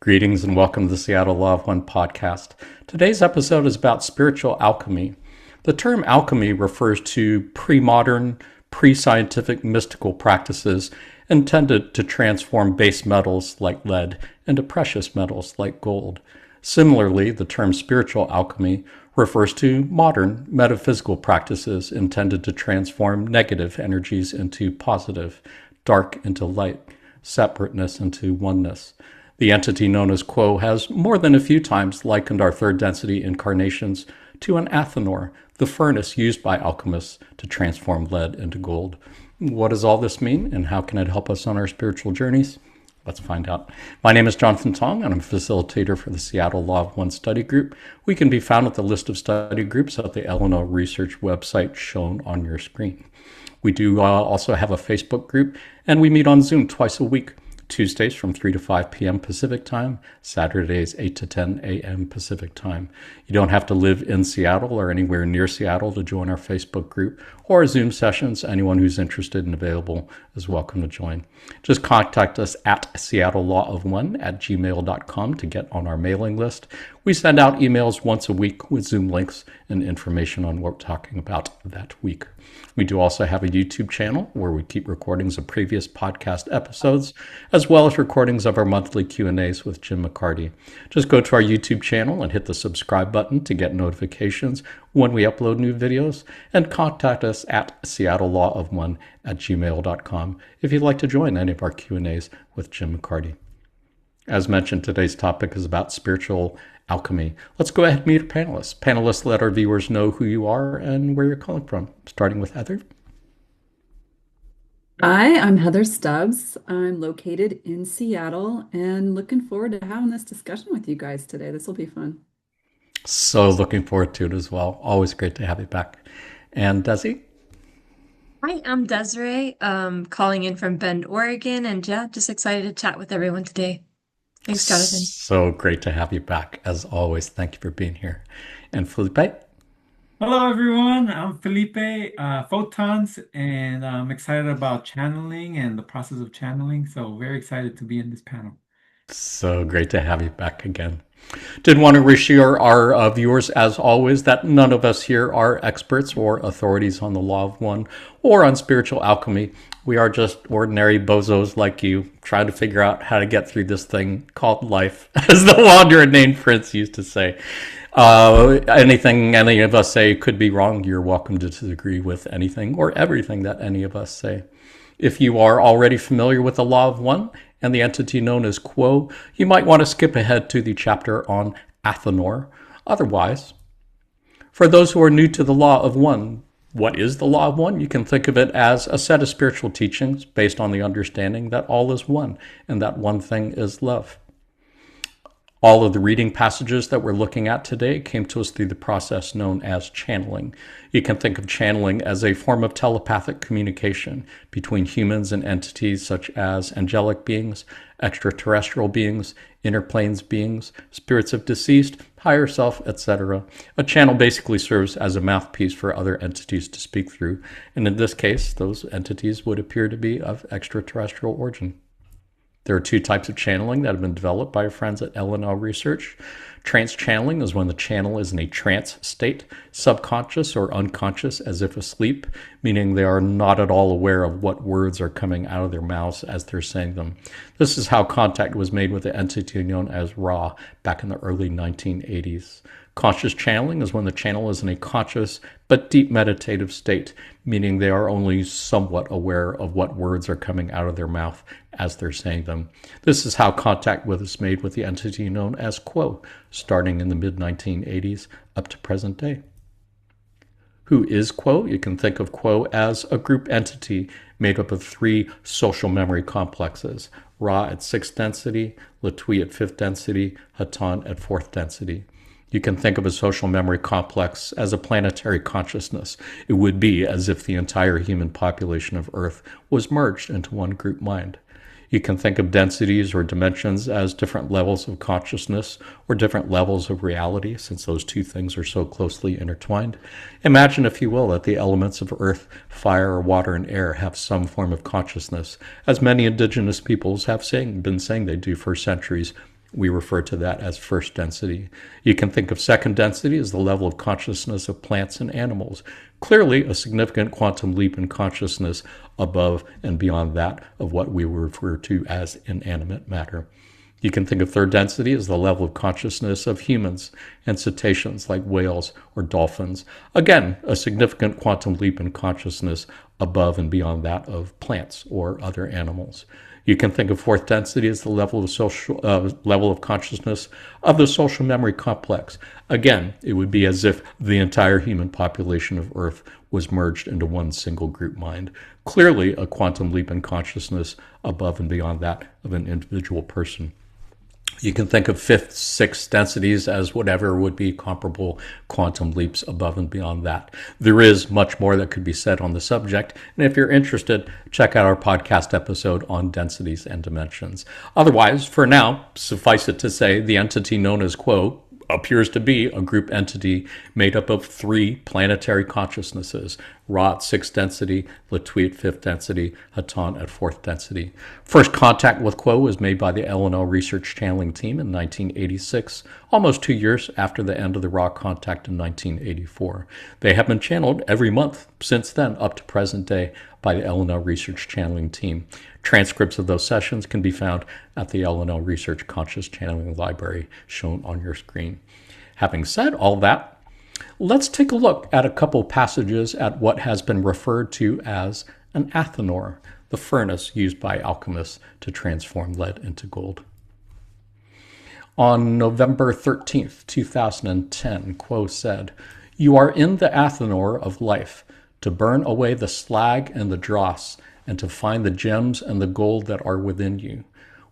Greetings and welcome to the Seattle Law of One podcast. Today's episode is about spiritual alchemy. The term alchemy refers to pre-modern, pre-scientific mystical practices intended to transform base metals like lead into precious metals like gold. Similarly, the term spiritual alchemy refers to modern metaphysical practices intended to transform negative energies into positive, dark into light, separateness into oneness. The entity known as Quo has more than a few times likened our third density incarnations to an Athanor, the furnace used by alchemists to transform lead into gold. What does all this mean, and how can it help us on our spiritual journeys? Let's find out. My name is Jonathan Tong, and I'm a facilitator for the Seattle Law of One study group. We can be found at the list of study groups at the Athanor research website shown on your screen. We do also have a Facebook group, and we meet on Zoom twice a week. Tuesdays from 3 to 5 p.m. Pacific Time, Saturdays 8 to 10 a.m. Pacific Time. You don't have to live in Seattle or anywhere near Seattle to join our Facebook group or Zoom sessions. Anyone who's interested and available is welcome to join. Just contact us at seattlelawofone@gmail.com to get on our mailing list. We send out emails once a week with Zoom links and information on what we're talking about that week. We do also have a YouTube channel where we keep recordings of previous podcast episodes, as well as recordings of our monthly Q&As with Jim McCarty. Just go to our YouTube channel and hit the subscribe button to get notifications when we upload new videos, and contact us at seattlelawofone@gmail.com if you'd like to join any of our Q&As with Jim McCarty. As mentioned, today's topic is about spiritual alchemy. Let's go ahead and meet our panelists. Panelists, let our viewers know who you are and where you're calling from, starting with Heather. Hi, I'm Heather Stubbs. I'm located in Seattle and looking forward to having this discussion with you guys today. This will be fun. So looking forward to it as well. Always great to have you back. And Desi? Hi, I'm Desiree, calling in from Bend, Oregon, and yeah, just excited to chat with everyone today. Thanks, Jonathan. So great to have you back, as always. Thank you for being here. And Felipe? Hello, everyone. I'm Felipe Photons, and I'm excited about channeling and the process of channeling. So very excited to be in this panel. So great to have you back again. Did want to reassure our viewers, as always, that none of us here are experts or authorities on the Law of One or on spiritual alchemy. We are just ordinary bozos like you, trying to figure out how to get through this thing called life, as the wanderer named Prince used to say. Anything any of us say could be wrong. You're welcome to disagree with anything or everything that any of us say. If you are already familiar with the Law of One and the entity known as Quo, you might want to skip ahead to the chapter on Athanor. Otherwise, for those who are new to the Law of One, what is the Law of One? You can think of it as a set of spiritual teachings based on the understanding that all is one and that one thing is love. All of the reading passages that we're looking at today came to us through the process known as channeling. You can think of channeling as a form of telepathic communication between humans and entities such as angelic beings, extraterrestrial beings, inner planes beings, spirits of deceased, higher self, etc. A channel basically serves as a mouthpiece for other entities to speak through, and in this case, those entities would appear to be of extraterrestrial origin. There are two types of channeling that have been developed by our friends at Athanor Research. Trance channeling is when the channel is in a trance state, subconscious or unconscious as if asleep, meaning they are not at all aware of what words are coming out of their mouths as they're saying them. This is how contact was made with the entity known as Ra back in the early 1980s. Conscious channeling is when the channel is in a conscious but deep meditative state, meaning they are only somewhat aware of what words are coming out of their mouth as they're saying them. This is how contact was made with the entity known as Quo, starting in the mid-1980s up to present day. Who is Quo? You can think of Quo as a group entity made up of three social memory complexes: Ra at 6th density, Latui at 5th density, Hatan at 4th density. You can think of a social memory complex as a planetary consciousness. It would be as if the entire human population of Earth was merged into one group mind. You can think of densities or dimensions as different levels of consciousness or different levels of reality, since those two things are so closely intertwined. Imagine, if you will, that the elements of earth, fire, water, and air have some form of consciousness, as many indigenous peoples have been saying they do for centuries, We refer to that as first density. You can think of second density as the level of consciousness of plants and animals. Clearly, a significant quantum leap in consciousness above and beyond that of what we refer to as inanimate matter. You can think of third density as the level of consciousness of humans and cetaceans like whales or dolphins. Again, a significant quantum leap in consciousness above and beyond that of plants or other animals. You can think of fourth density as the level of consciousness of the social memory complex. Again, it would be as if the entire human population of Earth was merged into one single group mind. Clearly, a quantum leap in consciousness above and beyond that of an individual person. You can think of fifth, sixth densities as whatever would be comparable quantum leaps above and beyond that. There is much more that could be said on the subject, and if you're interested, check out our podcast episode on densities and dimensions. Otherwise, for now, suffice it to say, the entity known as Quo appears to be a group entity made up of three planetary consciousnesses: Ra at sixth density, Latui at fifth density, Hatan at fourth density. First contact with Quo was made by the Athanor research channeling team in 1986, almost 2 years after the end of the Ra contact in 1984. They have been channeled every month since then up to present day by the Athanor research channeling team. Transcripts of those sessions can be found at the Athanor Research Conscious Channeling Library shown on your screen. Having said all that, let's take a look at a couple passages at what has been referred to as an Athanor, the furnace used by alchemists to transform lead into gold. On November 13th, 2010, Quo said, "You are in the Athanor of life, to burn away the slag and the dross, and to find the gems and the gold that are within you.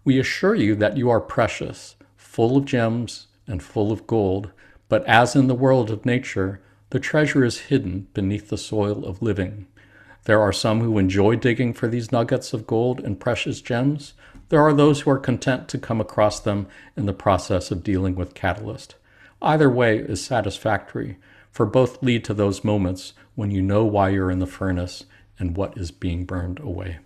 We assure you that you are precious, full of gems and full of gold, but as in the world of nature, the treasure is hidden beneath the soil of living. There are some who enjoy digging for these nuggets of gold and precious gems. There are those who are content to come across them in the process of dealing with catalyst. Either way is satisfactory, for both lead to those moments when you know why you're in the furnace and what is being burned away."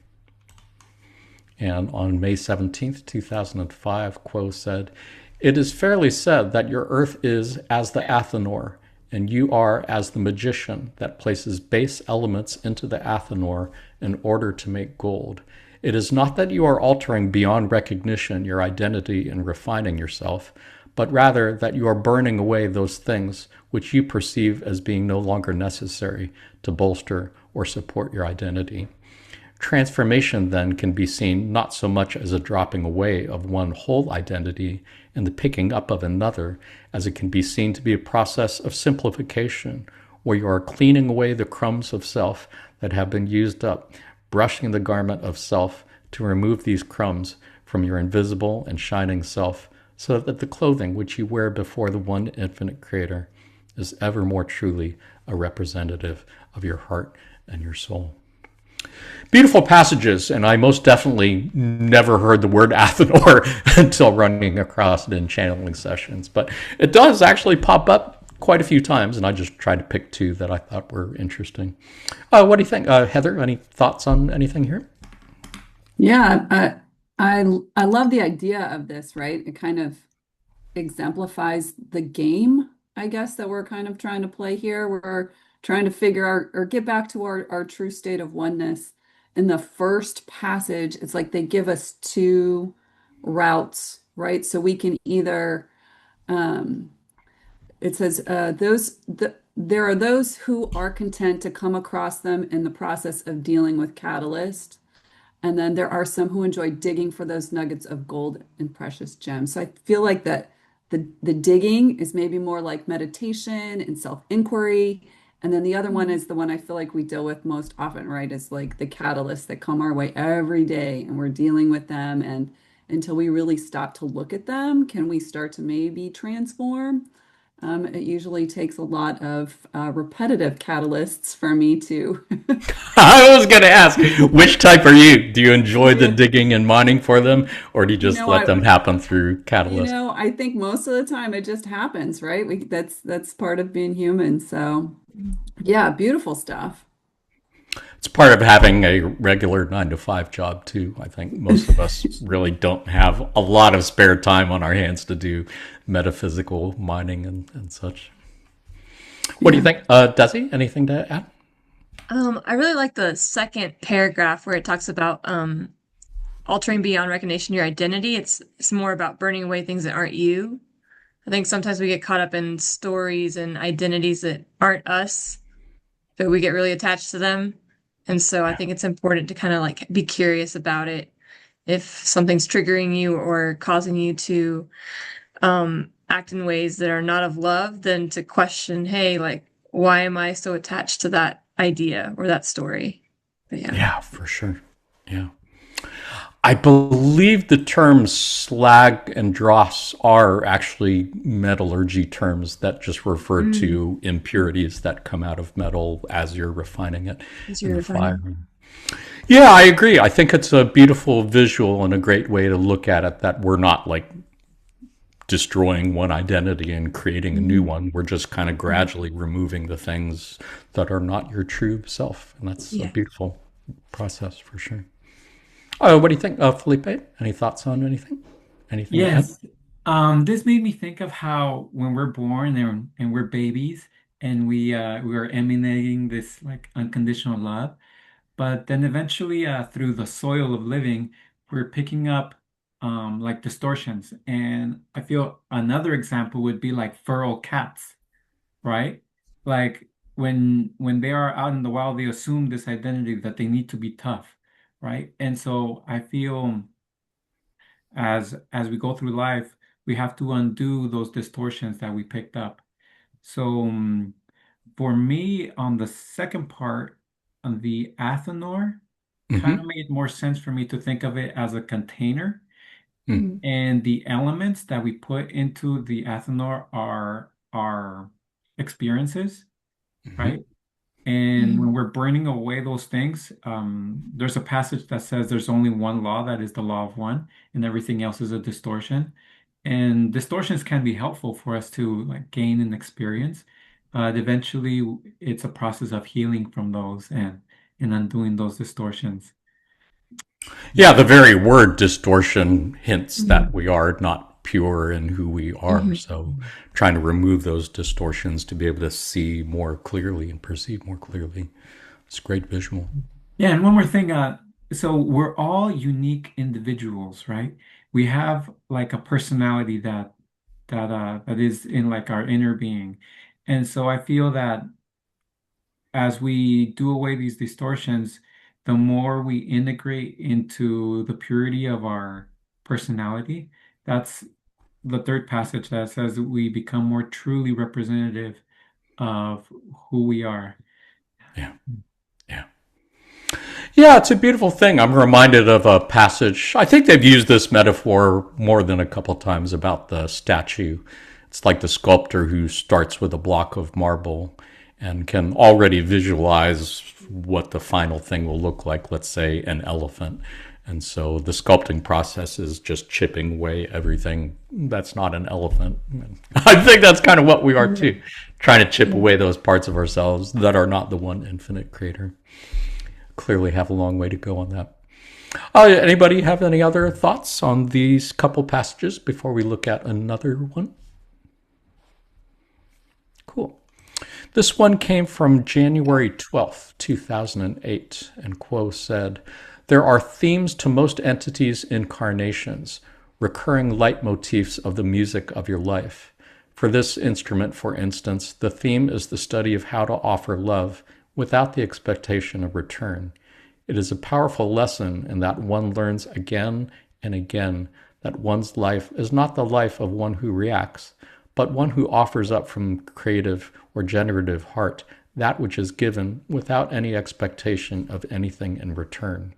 And on May 17th, 2005, Quo said, "It is fairly said that your earth is as the Athanor, and you are as the magician that places base elements into the Athanor in order to make gold. It is not that you are altering beyond recognition your identity and refining yourself, but rather that you are burning away those things which you perceive as being no longer necessary to bolster or support your identity. Transformation then can be seen not so much as a dropping away of one whole identity and the picking up of another, as it can be seen to be a process of simplification, where you are cleaning away the crumbs of self that have been used up, brushing the garment of self to remove these crumbs from your invisible and shining self, so that the clothing which you wear before the one infinite Creator is ever more truly a representative of your heart and your soul." Beautiful passages, and I most definitely never heard the word Athanor until running across it in channeling sessions, but it does actually pop up quite a few times, and I just tried to pick two that I thought were interesting. What do you think, Heather? Any thoughts on anything here? Yeah, I love the idea of this, right? It kind of exemplifies the game, I guess, that we're kind of trying to play here. We're trying to figure out or get back to our true state of oneness. In the first passage, it's like they give us two routes, right? So we can either, it says, there are those who are content to come across them in the process of dealing with catalyst. And then there are some who enjoy digging for those nuggets of gold and precious gems. So I feel like that the digging is maybe more like meditation and self-inquiry. And then the other one is the one I feel like we deal with most often, right? Is like the catalysts that come our way every day, and we're dealing with them. And until we really stop to look at them, can we start to maybe transform? It usually takes a lot of repetitive catalysts for me to. I was going to ask, which type are you? Do you enjoy the digging and mining for them, or do you just let them happen through catalysts? I think most of the time it just happens, right? That's part of being human. So, yeah, beautiful stuff. It's part of having a regular 9 to 5 job too. I think most of us really don't have a lot of spare time on our hands to do metaphysical mining and such. What do you think, Desi? Anything to add? I really like the second paragraph where it talks about altering beyond recognition your identity. It's more about burning away things that aren't you. I think sometimes we get caught up in stories and identities that aren't us, but we get really attached to them. And so I think it's important to kind of like be curious about it. If something's triggering you or causing you to act in ways that are not of love, then to question, hey, like, why am I so attached to that idea or that story? But yeah. Yeah, for sure. Yeah. I believe the terms slag and dross are actually metallurgy terms that just refer to impurities that come out of metal as you're refining it in the fire. Yeah, I agree. I think it's a beautiful visual and a great way to look at it, that we're not like destroying one identity and creating a new one. We're just kind of gradually removing the things that are not your true self. And that's a beautiful process for sure. Oh, what do you think, Felipe? Any thoughts on anything? Anything? Yes. This made me think of how when we're born and we're babies and we are emanating this like unconditional love, but then eventually through the soil of living, we're picking up like distortions. And I feel another example would be like feral cats, right? Like when they are out in the wild, they assume this identity that they need to be tough, right? And so I feel as we go through life, we have to undo those distortions that we picked up. So for me, on the second part, on the Athanor, kind of made more sense for me to think of it as a container. And the elements that we put into the Athanor are our experiences, right? And when we're burning away those things, there's a passage that says there's only one law, that is the law of one, and everything else is a distortion. And distortions can be helpful for us to like gain an experience, but eventually it's a process of healing from those and undoing those distortions. Yeah, the very word distortion hints that we are not pure in who we are. So trying to remove those distortions to be able to see more clearly and perceive more clearly. It's a great visual. Yeah, and one more thing, so we're all unique individuals, right? We have like a personality that is in like our inner being. And so I feel that as we do away these distortions, the more we integrate into the purity of our personality. That's the third passage that says that we become more truly representative of who we are. Yeah. Yeah. Yeah, it's a beautiful thing. I'm reminded of a passage. I think they've used this metaphor more than a couple times about the statue. It's like the sculptor who starts with a block of marble and can already visualize what the final thing will look like, let's say an elephant. And so the sculpting process is just chipping away everything that's not an elephant. I think that's kind of what we are too, trying to chip away those parts of ourselves that are not the one infinite creator. Clearly have a long way to go on that. Anybody have any other thoughts on these couple passages before we look at another one? Cool. This one came from January 12th, 2008, and Quo said, "There are themes to most entities' incarnations, recurring leitmotifs of the music of your life. For this instrument, for instance, the theme is the study of how to offer love without the expectation of return. It is a powerful lesson in that one learns again and again that one's life is not the life of one who reacts, but one who offers up from creative or generative heart that which is given without any expectation of anything in return.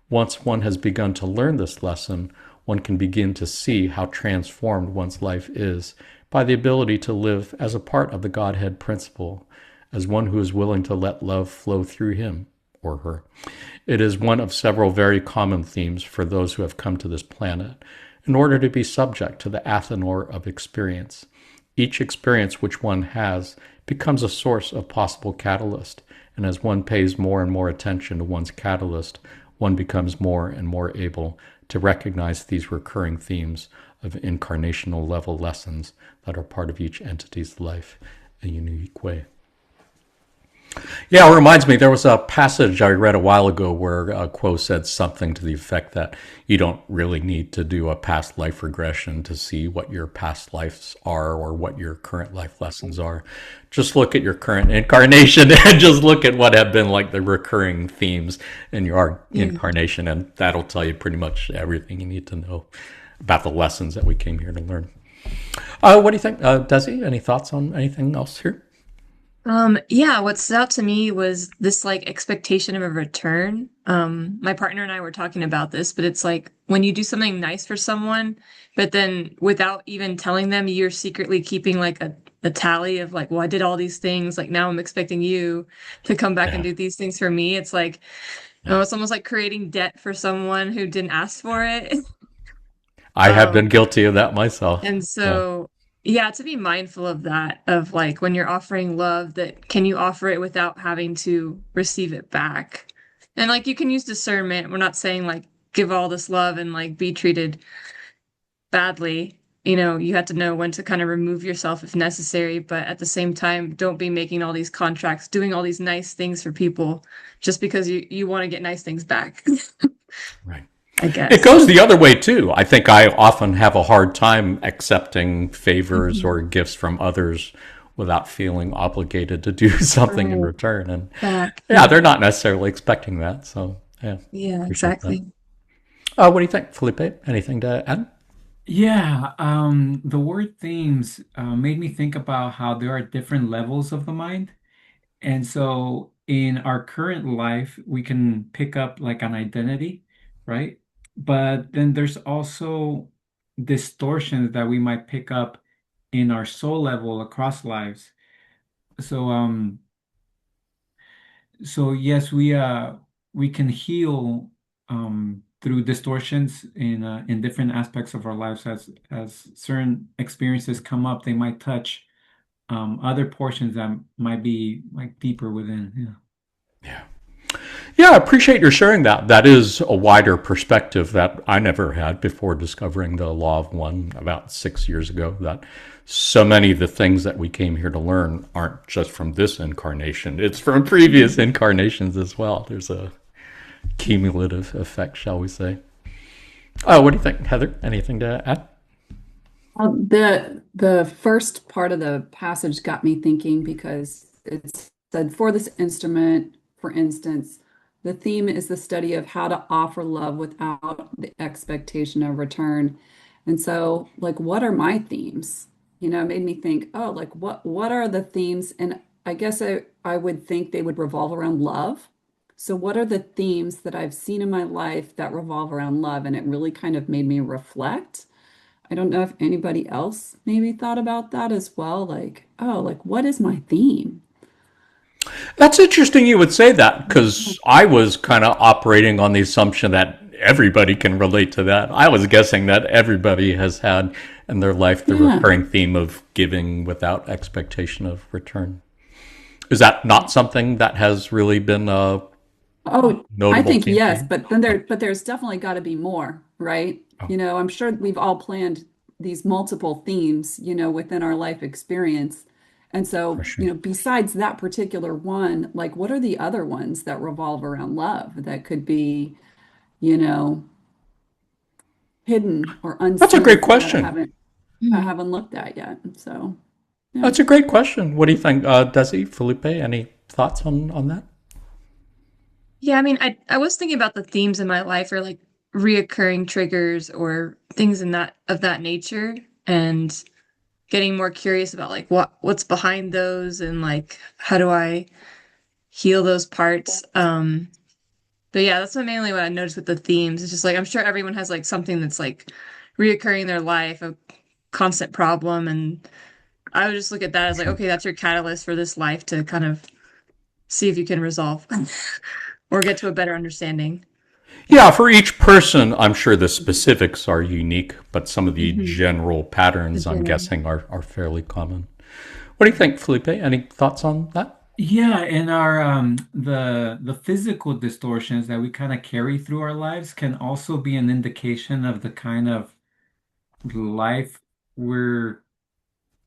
Once one has begun to learn this lesson, one can begin to see how transformed one's life is by the ability to live as a part of the Godhead principle, as one who is willing to let love flow through him or her. It is one of several very common themes for those who have come to this planet in order to be subject to the Athanor of experience. Each experience which one has becomes a source of possible catalyst, And as one pays more and more attention to one's catalyst, one becomes more and more able to recognize these recurring themes of incarnational level lessons that are part of each entity's life in a unique way. Yeah, it reminds me, there was a passage I read a while ago where Quo said something to the effect that you don't really need to do a past life regression to see what your past lives are or what your current life lessons are. Just look at your current incarnation and just look at what have been like the recurring themes in your incarnation, and that'll tell you pretty much everything you need to know about the lessons that we came here to learn. What do you think, Desi? Any thoughts on anything else here? Yeah, what stood out to me was this like expectation of a return. My partner and I were talking about this, but it's like when you do something nice for someone, but then without even telling them, you're secretly keeping like a tally of like, well, I did all these things. Like now I'm expecting you to come back and do these things for me. It's like, oh, it's almost like creating debt for someone who didn't ask for it. I have been guilty of that myself. And so, yeah, to be mindful of that, of like when you're offering love, that can you offer it without having to receive it back? And like you can use discernment. We're not saying like give all this love and like be treated badly. You know, you have to know when to kind of remove yourself if necessary, but at the same time, don't be making all these contracts, doing all these nice things for people just because you want to get nice things back. Right. I guess. It goes the other way too. I think I often have a hard time accepting favors or gifts from others without feeling obligated to do something in return. And they're not necessarily expecting that. So yeah, exactly. What do you think, Felipe? Anything to add? Yeah, the word themes made me think about how there are different levels of the mind. And so in our current life, we can pick up like an identity, right? But then there's also distortions that we might pick up in our soul level across lives. So yes, we can heal through distortions in different aspects of our lives as certain experiences come up, they might touch other portions that might be like deeper within. Yeah, I appreciate your sharing that. That is a wider perspective that I never had before discovering the Law of One about 6 years ago, that so many of the things that we came here to learn aren't just from this incarnation. It's from previous incarnations as well. There's a cumulative effect, shall we say. What do you think, Heather? Anything to add? The first part of the passage got me thinking because it said, for this instrument, for instance, the theme is the study of how to offer love without the expectation of return. And so, like, what are my themes? You know, it made me think, oh, like, what are the themes? And I guess I would think they would revolve around love. So what are the themes that I've seen in my life that revolve around love? And it really kind of made me reflect. I don't know if anybody else maybe thought about that as well. Like, oh, like, what is my theme? That's interesting you would say that, because I was kind of operating on the assumption that everybody can relate to that. I was guessing that everybody has had in their life the recurring theme of giving without expectation of return. Is that not something that has really been a notable I think theme? yes, but there's definitely got to be more, right? You know, I'm sure we've all planned these multiple themes, you know, within our life experience. And so, you know, besides that particular one, like what are the other ones that revolve around love that could be, you know, hidden or unseen? That's a great that question. I haven't looked at yet. So That's a great question. What do you think, Desi, Felipe? Any thoughts on that? Yeah, I mean, I was thinking about the themes in my life or like reoccurring triggers or things of that nature, and getting more curious about like what's behind those and like how do I heal those parts. But yeah, that's mainly what I noticed with the themes. It's just like I'm sure everyone has like something that's like reoccurring in their life, a constant problem, and I would just look at that as like, okay, that's your catalyst for this life to kind of see if you can resolve or get to a better understanding. Yeah, for each person, I'm sure the specifics are unique, but some of the general patterns, I'm guessing, are fairly common. What do you think, Felipe? Any thoughts on that? Yeah, and our the physical distortions that we kind of carry through our lives can also be an indication of the kind of life we're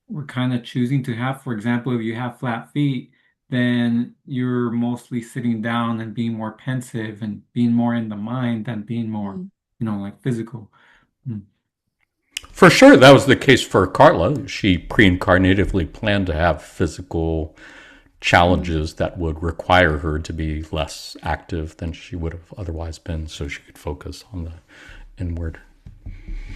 we're kind of choosing to have. For example, if you have flat feet, then you're mostly sitting down and being more pensive and being more in the mind than being more, Mm. like physical. Mm. For sure, that was the case for Carla. She pre-incarnatively planned to have physical Mm. challenges that would require her to be less active than she would have otherwise been, so she could focus on the inward.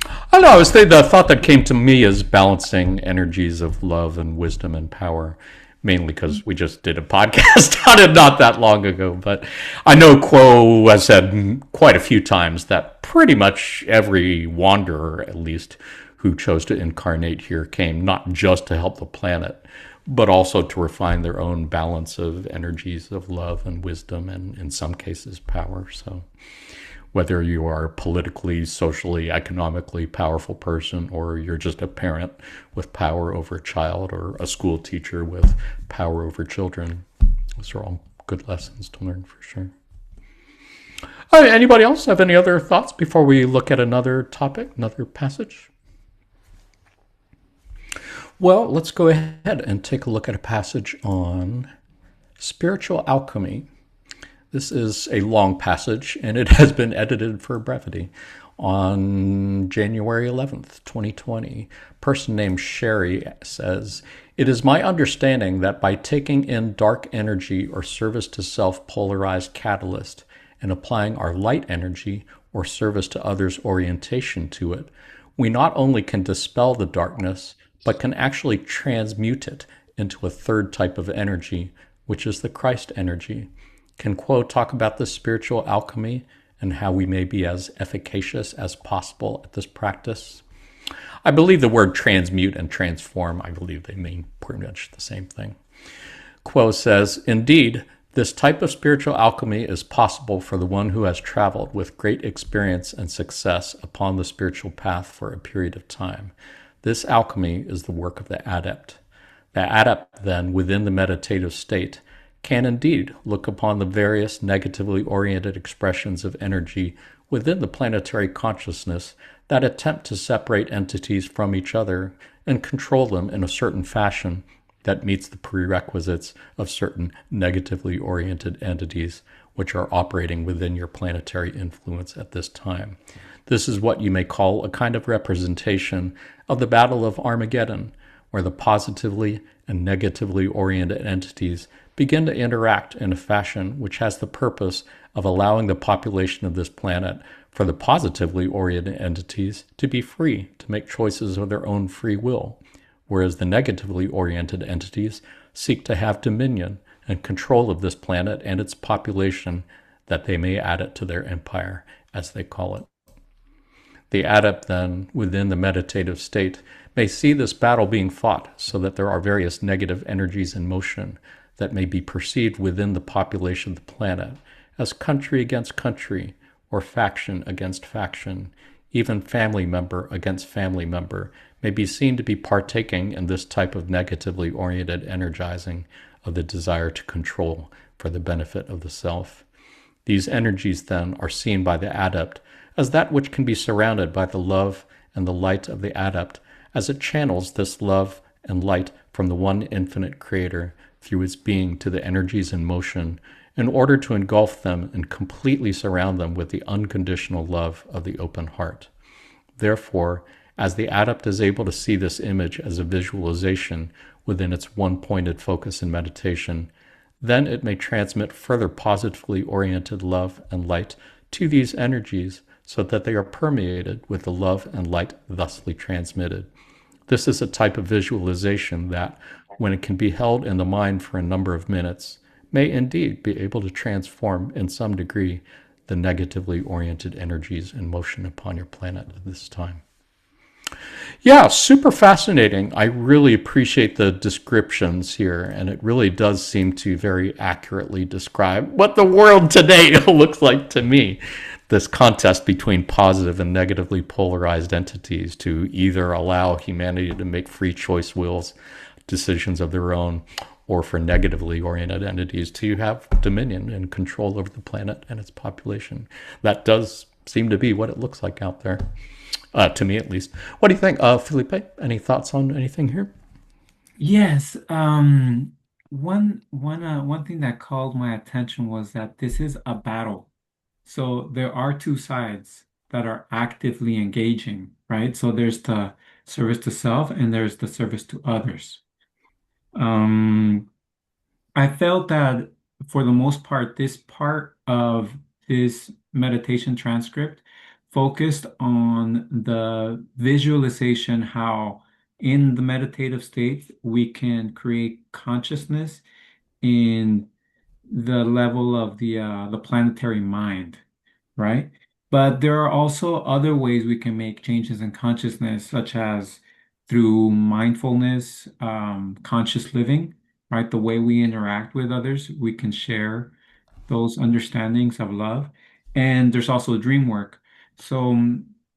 I don't know. I was thinking the thought that came to me is balancing energies of love and wisdom and power, mainly because we just did a podcast on it not that long ago. But I know Quo has said quite a few times that pretty much every wanderer, at least, who chose to incarnate here came not just to help the planet, but also to refine their own balance of energies of love and wisdom, and in some cases, power. So whether you are a politically, socially, economically powerful person, or you're just a parent with power over a child, or a school teacher with power over children. Those are all good lessons to learn for sure. Anybody else have any other thoughts before we look at another topic, another passage? Well, let's go ahead and take a look at a passage on spiritual alchemy. This is a long passage, and it has been edited for brevity. On January 11th, 2020, a person named Sherry says, "It is my understanding that by taking in dark energy or service to self polarized catalyst and applying our light energy or service to others orientation to it, we not only can dispel the darkness, but can actually transmute it into a third type of energy, which is the Christ energy. Can Quo talk about this spiritual alchemy and how we may be as efficacious as possible at this practice?" I believe the word transmute and transform, I believe they mean pretty much the same thing. Quo says, "Indeed, this type of spiritual alchemy is possible for the one who has traveled with great experience and success upon the spiritual path for a period of time. This alchemy is the work of the adept. The adept, then, within the meditative state, can indeed look upon the various negatively oriented expressions of energy within the planetary consciousness that attempt to separate entities from each other and control them in a certain fashion that meets the prerequisites of certain negatively oriented entities which are operating within your planetary influence at this time. This is what you may call a kind of representation of the Battle of Armageddon, where the positively and negatively oriented entities begin to interact in a fashion which has the purpose of allowing the population of this planet for the positively oriented entities to be free to make choices of their own free will, whereas the negatively oriented entities seek to have dominion and control of this planet and its population that they may add it to their empire, as they call it. The adept, then, within the meditative state, may see this battle being fought so that there are various negative energies in motion that may be perceived within the population of the planet as country against country, or faction against faction. Even family member against family member may be seen to be partaking in this type of negatively oriented energizing of the desire to control for the benefit of the self. These energies, then, are seen by the adept as that which can be surrounded by the love and the light of the adept, as it channels this love and light from the one infinite creator through its being to the energies in motion, in order to engulf them and completely surround them with the unconditional love of the open heart. Therefore, as the adept is able to see this image as a visualization within its one-pointed focus in meditation, then it may transmit further positively oriented love and light to these energies so that they are permeated with the love and light thusly transmitted. This is a type of visualization that, when it can be held in the mind for a number of minutes, may indeed be able to transform in some degree the negatively oriented energies in motion upon your planet at this time." Yeah, super fascinating. I really appreciate the descriptions here, and it really does seem to very accurately describe what the world today looks like to me. This contest between positive and negatively polarized entities to either allow humanity to make free choice wills, decisions of their own, or for negatively oriented entities to have dominion and control over the planet and its population. That does seem to be what it looks like out there, to me at least. What do you think, Felipe? Any thoughts on anything here? Yes. One thing that called my attention was that this is a battle. So there are two sides that are actively engaging, right? So there's the service to self and there's the service to others. Um, I felt that for the most part, this part of this meditation transcript focused on the visualization, how in the meditative state we can create consciousness in the level of the planetary mind, right? But there are also other ways we can make changes in consciousness, such as through mindfulness, conscious living, right? The way we interact with others, we can share those understandings of love. And there's also dream work. So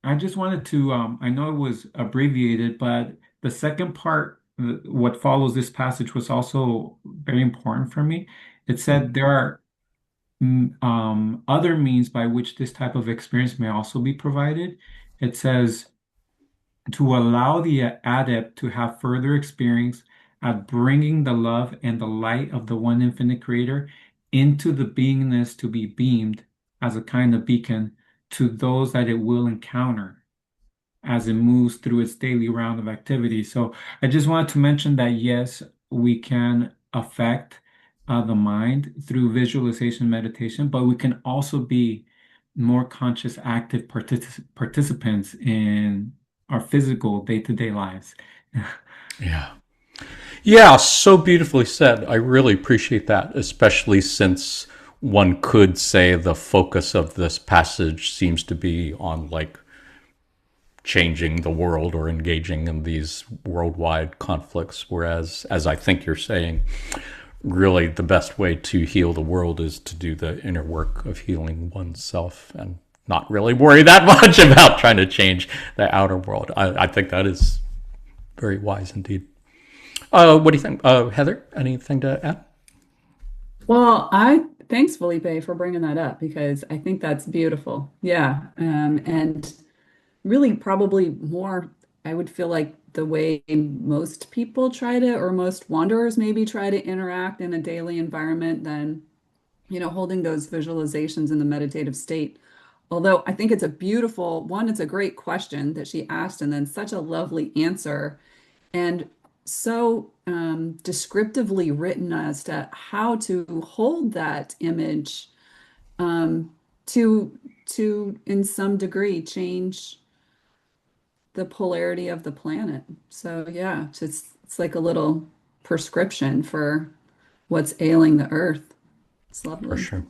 I just wanted to, I know it was abbreviated, but the second part, what follows this passage was also very important for me. It said there are other means by which this type of experience may also be provided. It says to allow the adept to have further experience at bringing the love and the light of the one infinite creator into the beingness to be beamed as a kind of beacon to those that it will encounter as it moves through its daily round of activity. So I just wanted to mention that yes, we can affect the mind through visualization meditation, but we can also be more conscious, active participants in our physical day-to-day lives. Yeah. Yeah, so beautifully said. I really appreciate that, especially since one could say the focus of this passage seems to be on like changing the world or engaging in these worldwide conflicts, whereas, as I think you're saying, really the best way to heal the world is to do the inner work of healing oneself and not really worry that much about trying to change the outer world. I think that is very wise indeed. What do you think? Heather, anything to add? Well, thanks, Felipe, for bringing that up because I think that's beautiful. Yeah. And really probably more, I would feel like the way most people try to, or most wanderers maybe try to interact in a daily environment than, holding those visualizations in the meditative state. Although I think it's a beautiful one, it's a great question that she asked, and then such a lovely answer, and so descriptively written as to how to hold that image to in some degree change the polarity of the planet. So yeah, it's like a little prescription for what's ailing the earth. It's lovely. For sure.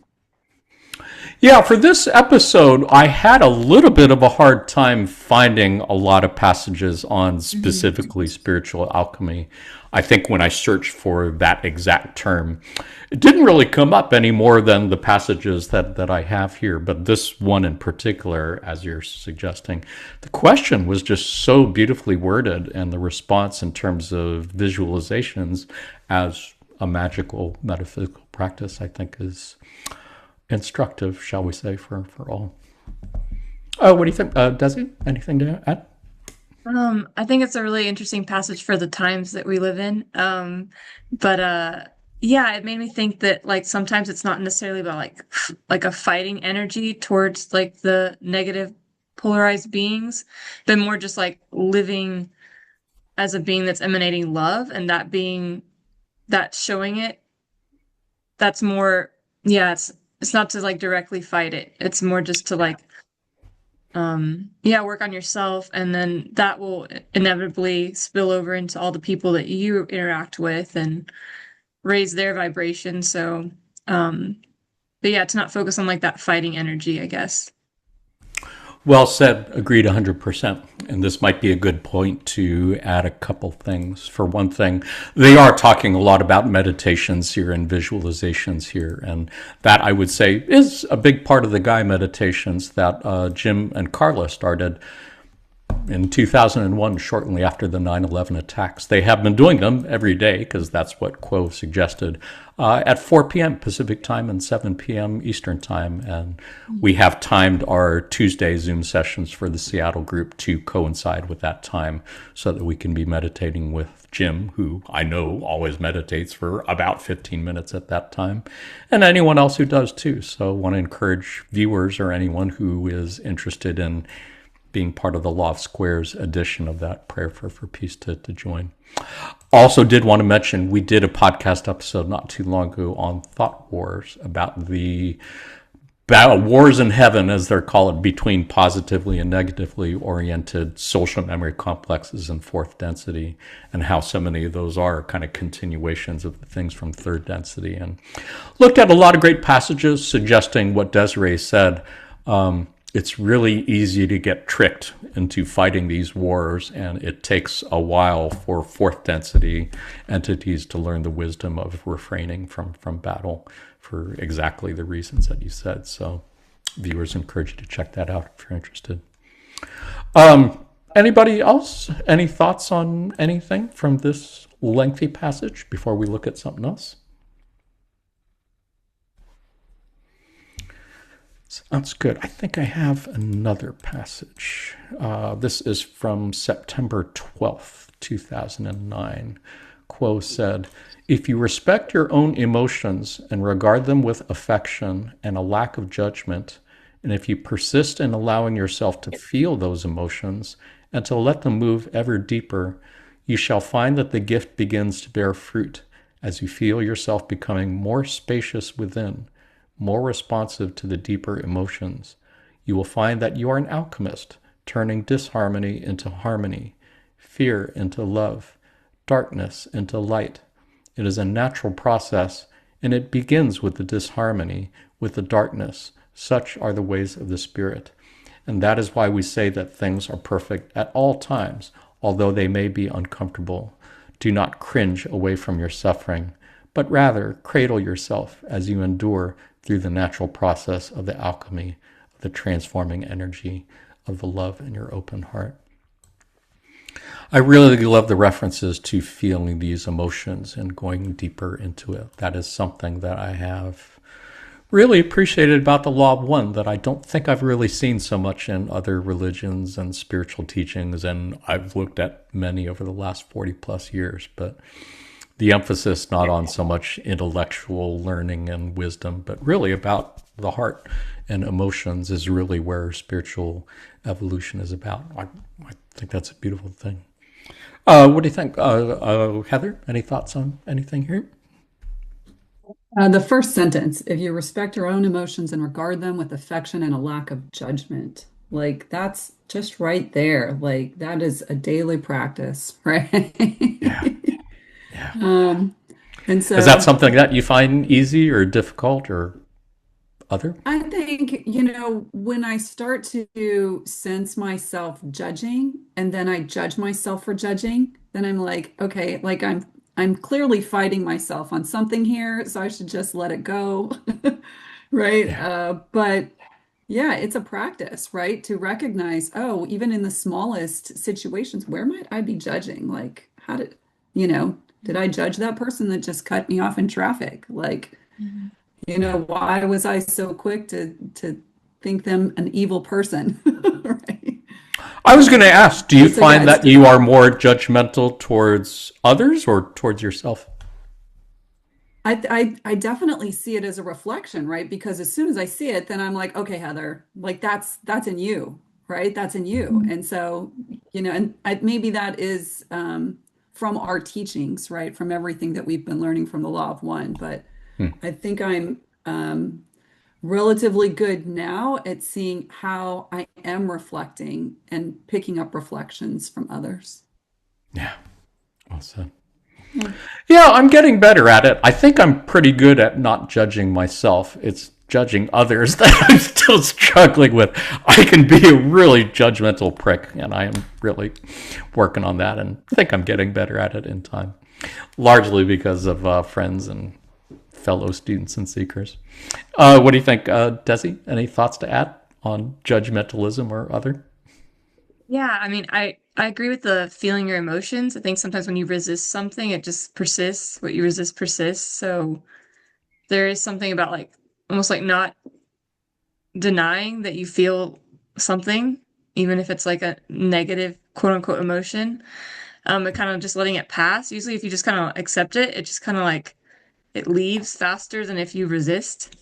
Yeah, for this episode, I had a little bit of a hard time finding a lot of passages on specifically spiritual alchemy. I think when I searched for that exact term, it didn't really come up any more than the passages that I have here. But this one in particular, as you're suggesting, the question was just so beautifully worded, and the response in terms of visualizations as a magical metaphysical practice, I think, is instructive, shall we say, for all. What do you think, Desi? Anything to add? I think it's a really interesting passage for the times that we live in. Yeah, it made me think that like sometimes it's not necessarily about like a fighting energy towards like the negative polarized beings, but more just like living as a being that's emanating love, and that being that showing it. That's more, yeah, it's not to like directly fight it. It's more just to like work on yourself, and then that will inevitably spill over into all the people that you interact with and raise their vibration. So but yeah, to not focus on like that fighting energy, I guess. Well said. Agreed 100%. And this might be a good point to add a couple things. For one thing, they are talking a lot about meditations here and visualizations here. And that, I would say, is a big part of the Gaia meditations that Jim and Carla started in 2001, shortly after the 9/11 attacks. They have been doing them every day, because that's what Quo suggested, at 4 p.m. Pacific time and 7 p.m. Eastern time. And we have timed our Tuesday Zoom sessions for the Seattle group to coincide with that time, so that we can be meditating with Jim, who I know always meditates for about 15 minutes at that time, and anyone else who does too. So I want to encourage viewers or anyone who is interested in being part of the Law of Squares edition of that Prayer for Peace to join. Also did want to mention, we did a podcast episode not too long ago on thought wars, about the wars in heaven, as they're called, between positively and negatively oriented social memory complexes in fourth density, and how so many of those are kind of continuations of the things from third density. And looked at a lot of great passages suggesting what Desiree said. It's really easy to get tricked into fighting these wars, and it takes a while for fourth density entities to learn the wisdom of refraining from battle, for exactly the reasons that you said. So viewers, encourage you to check that out if you're interested. Anybody else? Any thoughts on anything from this lengthy passage before we look at something else? Sounds good. I think I have another passage. This is from September 12th, 2009. Quo said, "If you respect your own emotions and regard them with affection and a lack of judgment, and if you persist in allowing yourself to feel those emotions and to let them move ever deeper, you shall find that the gift begins to bear fruit as you feel yourself becoming more spacious within, more responsive to the deeper emotions. You will find that you are an alchemist, turning disharmony into harmony, fear into love, darkness into light. It is a natural process, and it begins with the disharmony, with the darkness. Such are the ways of the Spirit. And that is why we say that things are perfect at all times, although they may be uncomfortable. Do not cringe away from your suffering, but rather cradle yourself as you endure through the natural process of the alchemy, of the transforming energy of the love in your open heart." I really love the references to feeling these emotions and going deeper into it. That is something that I have really appreciated about the Law of One, that I don't think I've really seen so much in other religions and spiritual teachings, and I've looked at many over the last 40 plus years, but the emphasis not on so much intellectual learning and wisdom, but really about the heart and emotions is really where spiritual evolution is about. I think that's a beautiful thing. What do you think? Heather, any thoughts on anything here? The first sentence, if you respect your own emotions and regard them with affection and a lack of judgment, like that's just right there. Like that is a daily practice, right? Yeah. And so Is that something that you find easy or difficult or other? I think, when I start to sense myself judging and then I judge myself for judging, then I'm like, okay, like I'm clearly fighting myself on something here, so I should just let it go. Right? Yeah. But yeah, it's a practice, right? To recognize, oh, even in the smallest situations, where might I be judging? Like, did I judge that person that just cut me off in traffic? Like, why was I so quick to think them an evil person? Right? I was going to ask, do you So find yeah, that you are more judgmental towards others or towards yourself? I definitely see it as a reflection, right? Because as soon as I see it, then I'm like, okay, Heather, like that's in you, right? That's in you. And so, maybe that is from our teachings, right? From everything that we've been learning from the Law of One. But I think I'm relatively good now at seeing how I am reflecting and picking up reflections from others. Yeah, well said. Yeah, I'm getting better at it. I think I'm pretty good at not judging myself. It's judging others that I'm still struggling with. I can be a really judgmental prick, and I am really working on that, and I think I'm getting better at it in time, largely because of friends and fellow students and seekers. What do you think, Desi? Any thoughts to add on judgmentalism or other? Yeah, I mean, I agree with the feeling your emotions. I think sometimes when you resist something, it just persists. What you resist persists. So there is something about like almost like not denying that you feel something, even if it's like a negative quote unquote emotion. But kind of just letting it pass. Usually if you just kind of accept it, it just kind of like it leaves faster than if you resist.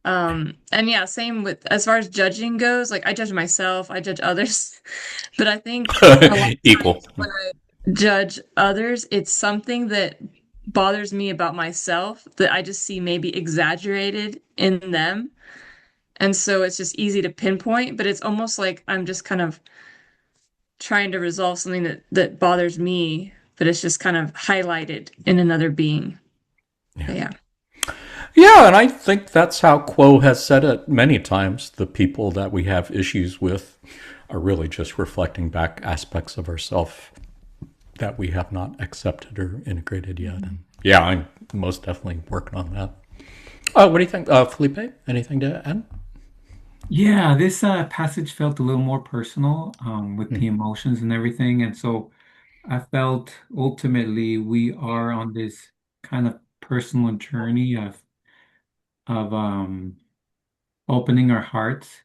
And yeah, same with as far as judging goes, like I judge myself, I judge others, but I think a lot of Equal. times when I judge others, it's something that bothers me about myself that I just see maybe exaggerated in them. And so it's just easy to pinpoint, but it's almost like I'm just kind of trying to resolve something that bothers me, but it's just kind of highlighted in another being. But yeah. Yeah, and I think that's how Quo has said it many times. The people that we have issues with are really just reflecting back aspects of ourselves that we have not accepted or integrated yet. And yeah, I'm most definitely working on that. What do you think, Felipe? Anything to add? Yeah, this passage felt a little more personal with the Mm. emotions and everything. And so I felt ultimately we are on this kind of personal journey of opening our hearts.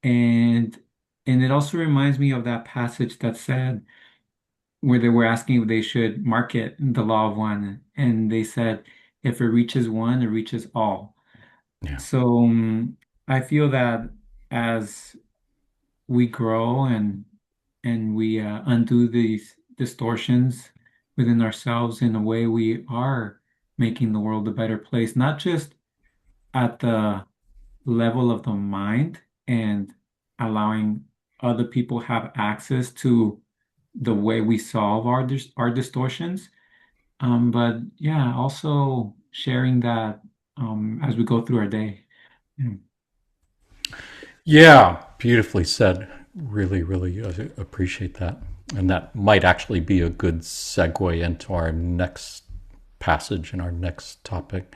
And and it also reminds me of that passage that said where they were asking if they should market the law of one, and they said if it reaches one, it reaches all. Yeah. So I feel that as we grow and we undo these distortions within ourselves in a way, we are making the world a better place, not just at the level of the mind and allowing other people have access to the way we solve our distortions. But yeah, also sharing that as we go through our day. Mm. Yeah, beautifully said. Really, really appreciate that. And that might actually be a good segue into our next passage and our next topic.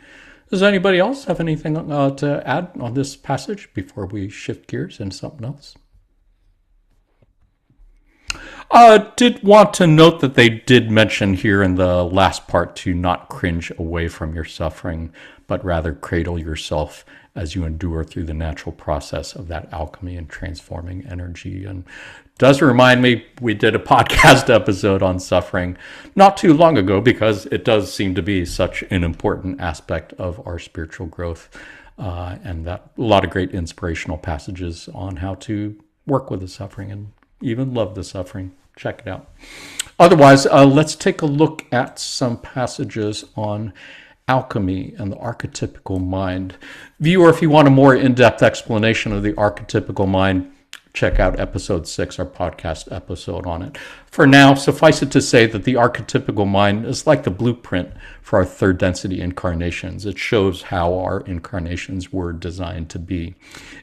Does anybody else have anything to add on this passage before we shift gears into something else? Did want to note that they did mention here in the last part to not cringe away from your suffering, but rather cradle yourself as you endure through the natural process of that alchemy and transforming energy. And does remind me, we did a podcast episode on suffering not too long ago because it does seem to be such an important aspect of our spiritual growth. And that a lot of great inspirational passages on how to work with the suffering and even love the suffering. Check it out. Otherwise, let's take a look at some passages on alchemy and the archetypical mind. Viewer, if you want a more in-depth explanation of the archetypical mind, check out episode 6, our podcast episode on it. For now, suffice it to say that the archetypical mind is like the blueprint for our third density incarnations. It shows how our incarnations were designed to be.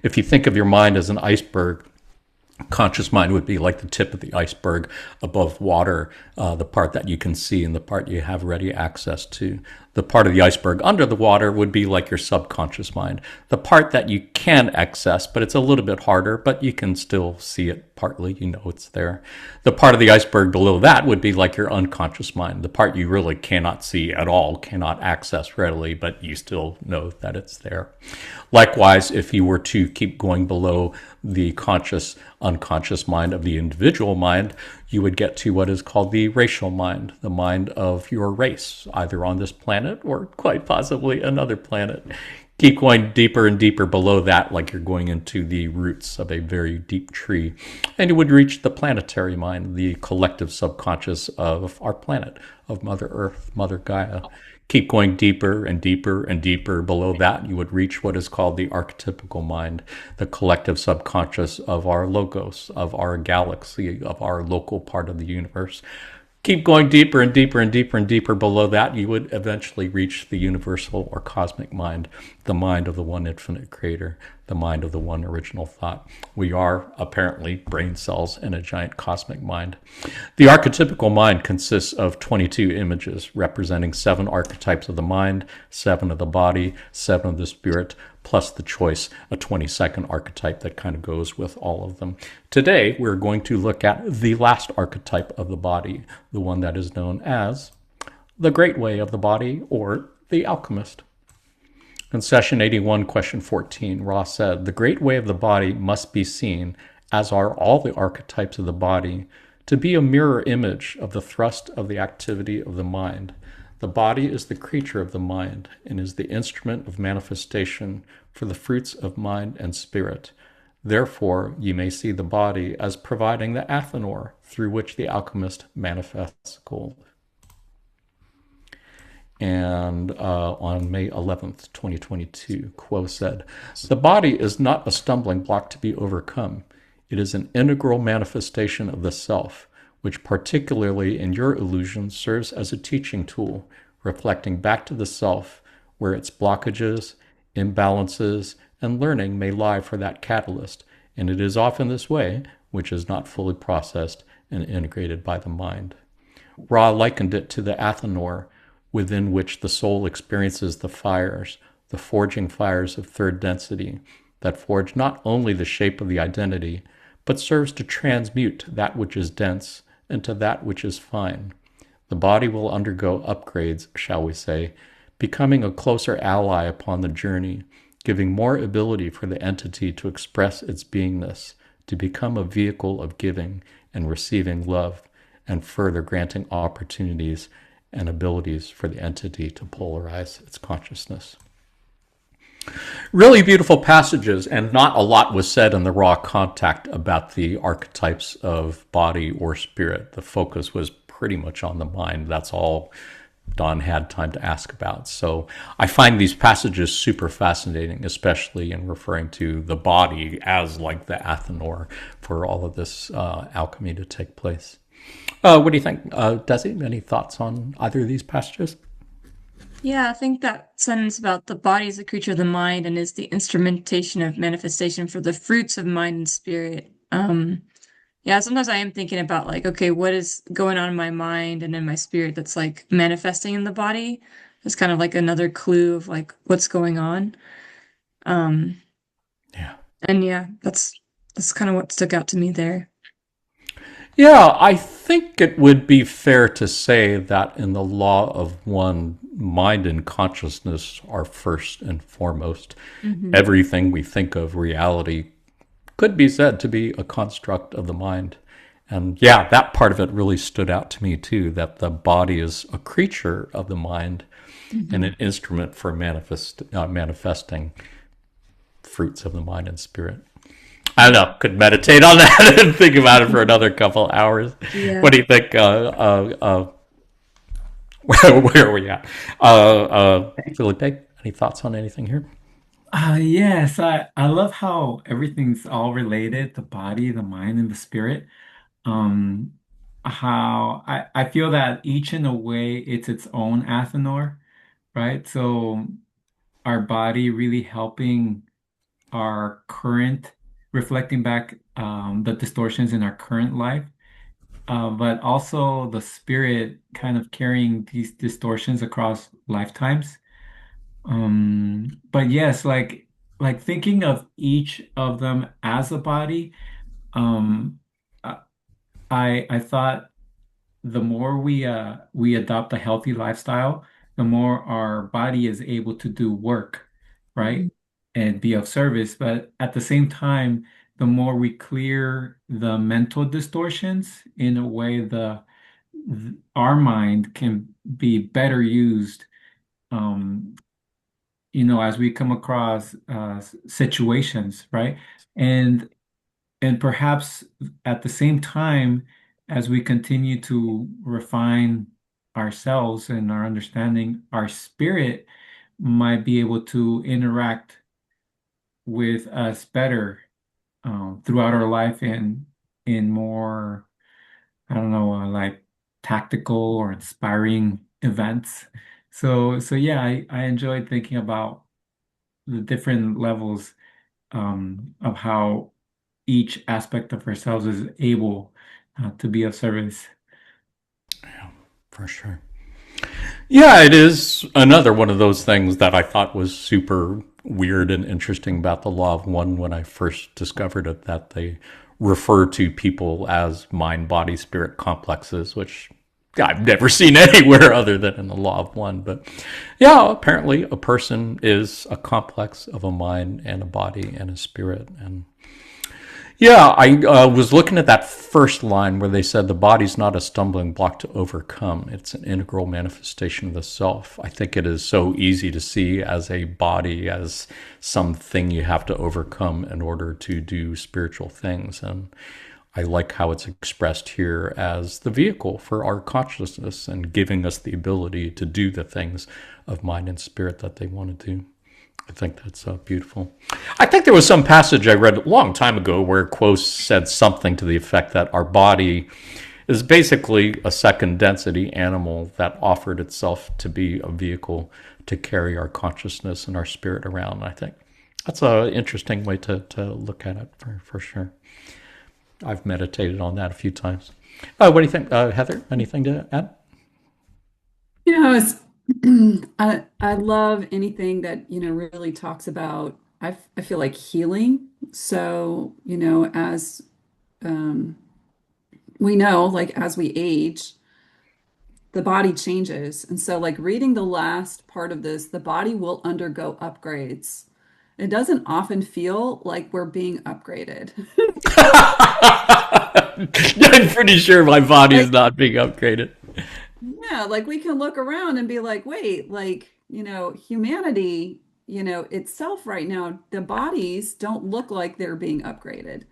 If you think of your mind as an iceberg, conscious mind would be like the tip of the iceberg above water, the part that you can see and the part you have ready access to. The part of the iceberg under the water would be like your subconscious mind, the part that you can access, but it's a little bit harder, but you can still see it partly, you know it's there. The part of the iceberg below that would be like your unconscious mind, the part you really cannot see at all, cannot access readily, but you still know that it's there. Likewise, if you were to keep going below the conscious, unconscious mind of the individual mind, you would get to what is called the racial mind, the mind of your race, either on this planet or quite possibly another planet. Keep going deeper and deeper below that, like you're going into the roots of a very deep tree. And you would reach the planetary mind, the collective subconscious of our planet, of Mother Earth, Mother Gaia. Keep going deeper and deeper and deeper below that, you would reach what is called the archetypical mind, the collective subconscious of our logos, of our galaxy, of our local part of the universe. Keep going deeper and deeper and deeper and deeper below that, you would eventually reach the universal or cosmic mind, the mind of the one infinite creator, the mind of the one original thought. We are apparently brain cells in a giant cosmic mind. The archetypical mind consists of 22 images representing 7 archetypes of the mind, 7 of the body, 7 of the spirit, plus the choice, a 22nd archetype that kind of goes with all of them. Today, we're going to look at the last archetype of the body, the one that is known as the great way of the body, or the alchemist. In session 81, question 14, Ra said, "The great way of the body must be seen, as are all the archetypes of the body, to be a mirror image of the thrust of the activity of the mind. The body is the creature of the mind and is the instrument of manifestation for the fruits of mind and spirit. Therefore, you may see the body as providing the Athanor through which the alchemist manifests gold." And on May 11th, 2022, Quo said, "The body is not a stumbling block to be overcome. It is an integral manifestation of the self, which particularly in your illusion serves as a teaching tool, reflecting back to the self where its blockages, imbalances, and learning may lie for that catalyst, and it is often this way, which is not fully processed and integrated by the mind." Ra likened it to the Athanor, within which the soul experiences the fires, the forging fires of third density, that forge not only the shape of the identity, but serves to transmute that which is dense into that which is fine. The body will undergo upgrades, shall we say, becoming a closer ally upon the journey, giving more ability for the entity to express its beingness, to become a vehicle of giving and receiving love, and further granting opportunities and abilities for the entity to polarize its consciousness. Really beautiful passages, and not a lot was said in the raw contact about the archetypes of body or spirit. The focus was pretty much on the mind. That's all Don had time to ask about. So I find these passages super fascinating, especially in referring to the body as like the Athanor for all of this alchemy to take place. What do you think, Desi? Any thoughts on either of these passages? Yeah, I think that sentence about the body is a creature of the mind and is the instrumentation of manifestation for the fruits of mind and spirit. Yeah, sometimes I am thinking about like, okay, what is going on in my mind and in my spirit that's like manifesting in the body? It's kind of like another clue of like what's going on. Yeah. And yeah, that's kind of what stuck out to me there. Yeah, I think it would be fair to say that in the law of one, mind and consciousness are first and foremost. Mm-hmm. Everything we think of, reality, could be said to be a construct of the mind. And yeah, that part of it really stood out to me too, that the body is a creature of the mind and an instrument for manifesting fruits of the mind and spirit. I don't know, could meditate on that and think about it for another couple hours. Yeah. What do you think? Where are we at? Philippe, any thoughts on anything here? Yes, I love how everything's all related, the body, the mind, and the spirit. Um, how I feel that each in a way it's its own Athanor, right? So our body really helping our current, reflecting back the distortions in our current life, but also the spirit kind of carrying these distortions across lifetimes. But yes, like thinking of each of them as a body, um, I I thought the more we adopt a healthy lifestyle, the more our body is able to do work, Mm-hmm. right? And be of service. But at the same time, the more we clear the mental distortions, in a way, our mind can be better used, um, as we come across situations, right? And and perhaps at the same time, as we continue to refine ourselves and our understanding, our spirit might be able to interact with us better throughout our life in more, I don't know, like tactical or inspiring events. So yeah, I enjoyed thinking about the different levels of how each aspect of ourselves is able to be of service. Yeah, for sure. Yeah, it is another one of those things that I thought was super weird and interesting about the Law of One when I first discovered it, that they refer to people as mind, body, spirit complexes, which I've never seen anywhere other than in the Law of One. But yeah, apparently a person is a complex of a mind and a body and a spirit. And yeah, I was looking at that first line where they said the body's not a stumbling block to overcome. It's an integral manifestation of the self. I think it is so easy to see as a body as something you have to overcome in order to do spiritual things. And I like how it's expressed here as the vehicle for our consciousness and giving us the ability to do the things of mind and spirit that they want to do. I think that's beautiful. I think there was some passage I read a long time ago where Quos said something to the effect that our body is basically a second density animal that offered itself to be a vehicle to carry our consciousness and our spirit around. I think that's an interesting way to look at it for sure. I've meditated on that a few times. What do you think, Heather? Anything to add? You know, it's I love anything that, really talks about, I feel like healing. So, as we know, like as we age, the body changes. And so, like reading the last part of this, the body will undergo upgrades. It doesn't often feel like we're being upgraded. I'm pretty sure my body is Like, not being upgraded. yeah, like we can look around and be like, wait, like, humanity, itself right now, the bodies don't look like they're being upgraded.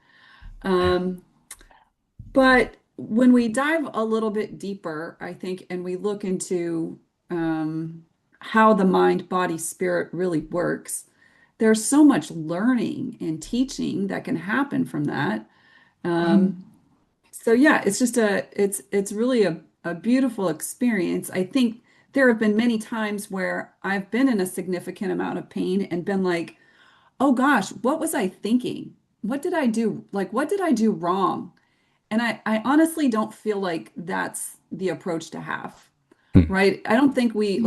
Um, but when we dive a little bit deeper, I think, and we look into how the mind, body, spirit really works, there's so much learning and teaching that can happen from that. Um, so yeah, it's just it's really a beautiful experience. I think there have been many times where I've been in a significant amount of pain and been like, oh gosh, what was I thinking? What did I do? Like, what did I do wrong? And I honestly don't feel like that's the approach to have, Hmm. right? I don't think we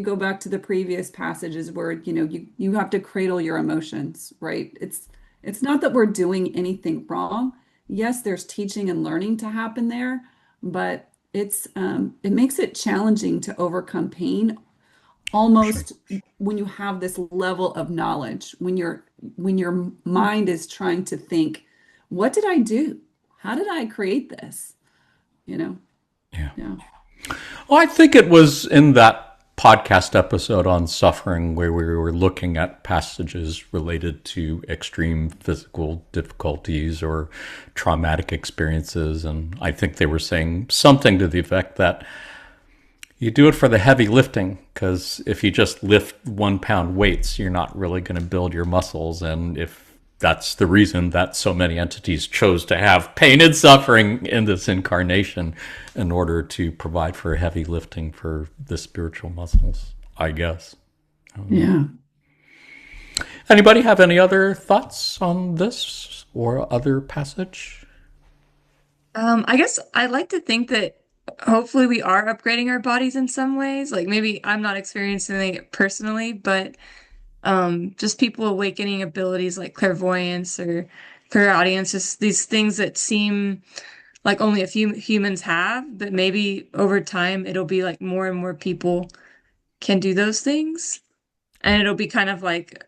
go back to the previous passages where, you have to cradle your emotions, right? It's not that we're doing anything wrong. Yes, there's teaching and learning to happen there, but it makes it challenging to overcome pain Sure. almost when you have this level of knowledge, when your mind is trying to think, what did I do? How did I create this? You know? Yeah. Yeah. Well, I think it was in that podcast episode on suffering where we were looking at passages related to extreme physical difficulties or traumatic experiences. And I think they were saying something to the effect that you do it for the heavy lifting, because if you just lift 1 pound weights, you're not really going to build your muscles. And if that's the reason that so many entities chose to have pain and suffering in this incarnation in order to provide for heavy lifting for the spiritual muscles, I guess. I don't know. Yeah. Anybody have any other thoughts on this or other passage? I guess I like to think that hopefully we are upgrading our bodies in some ways. Like maybe I'm not experiencing it personally, but just people awakening abilities like clairvoyance or clairaudience, just these things that seem like only a few humans have, but maybe over time it'll be like more and more people can do those things. And it'll be kind of like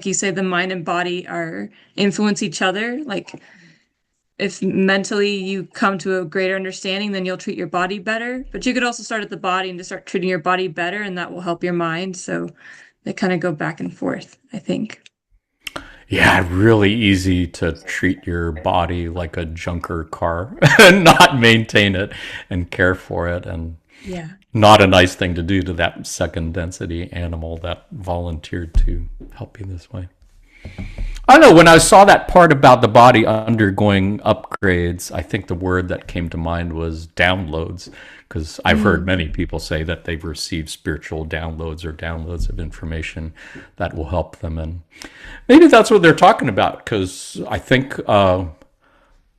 you say, the mind and body are influence each other. Like if mentally you come to a greater understanding, then you'll treat your body better. But you could also start at the body and just start treating your body better, and that will help your mind. So they kind of go back and forth, I think. Yeah, really easy to treat your body like a junker car and not maintain it and care for it. And Yeah. not a nice thing to do to that second density animal that volunteered to help you this way. I don't know. When I saw that part about the body undergoing upgrades, I think the word that came to mind was downloads, because I've heard Mm. many people say that they've received spiritual downloads or downloads of information that will help them. And maybe that's what they're talking about, because I think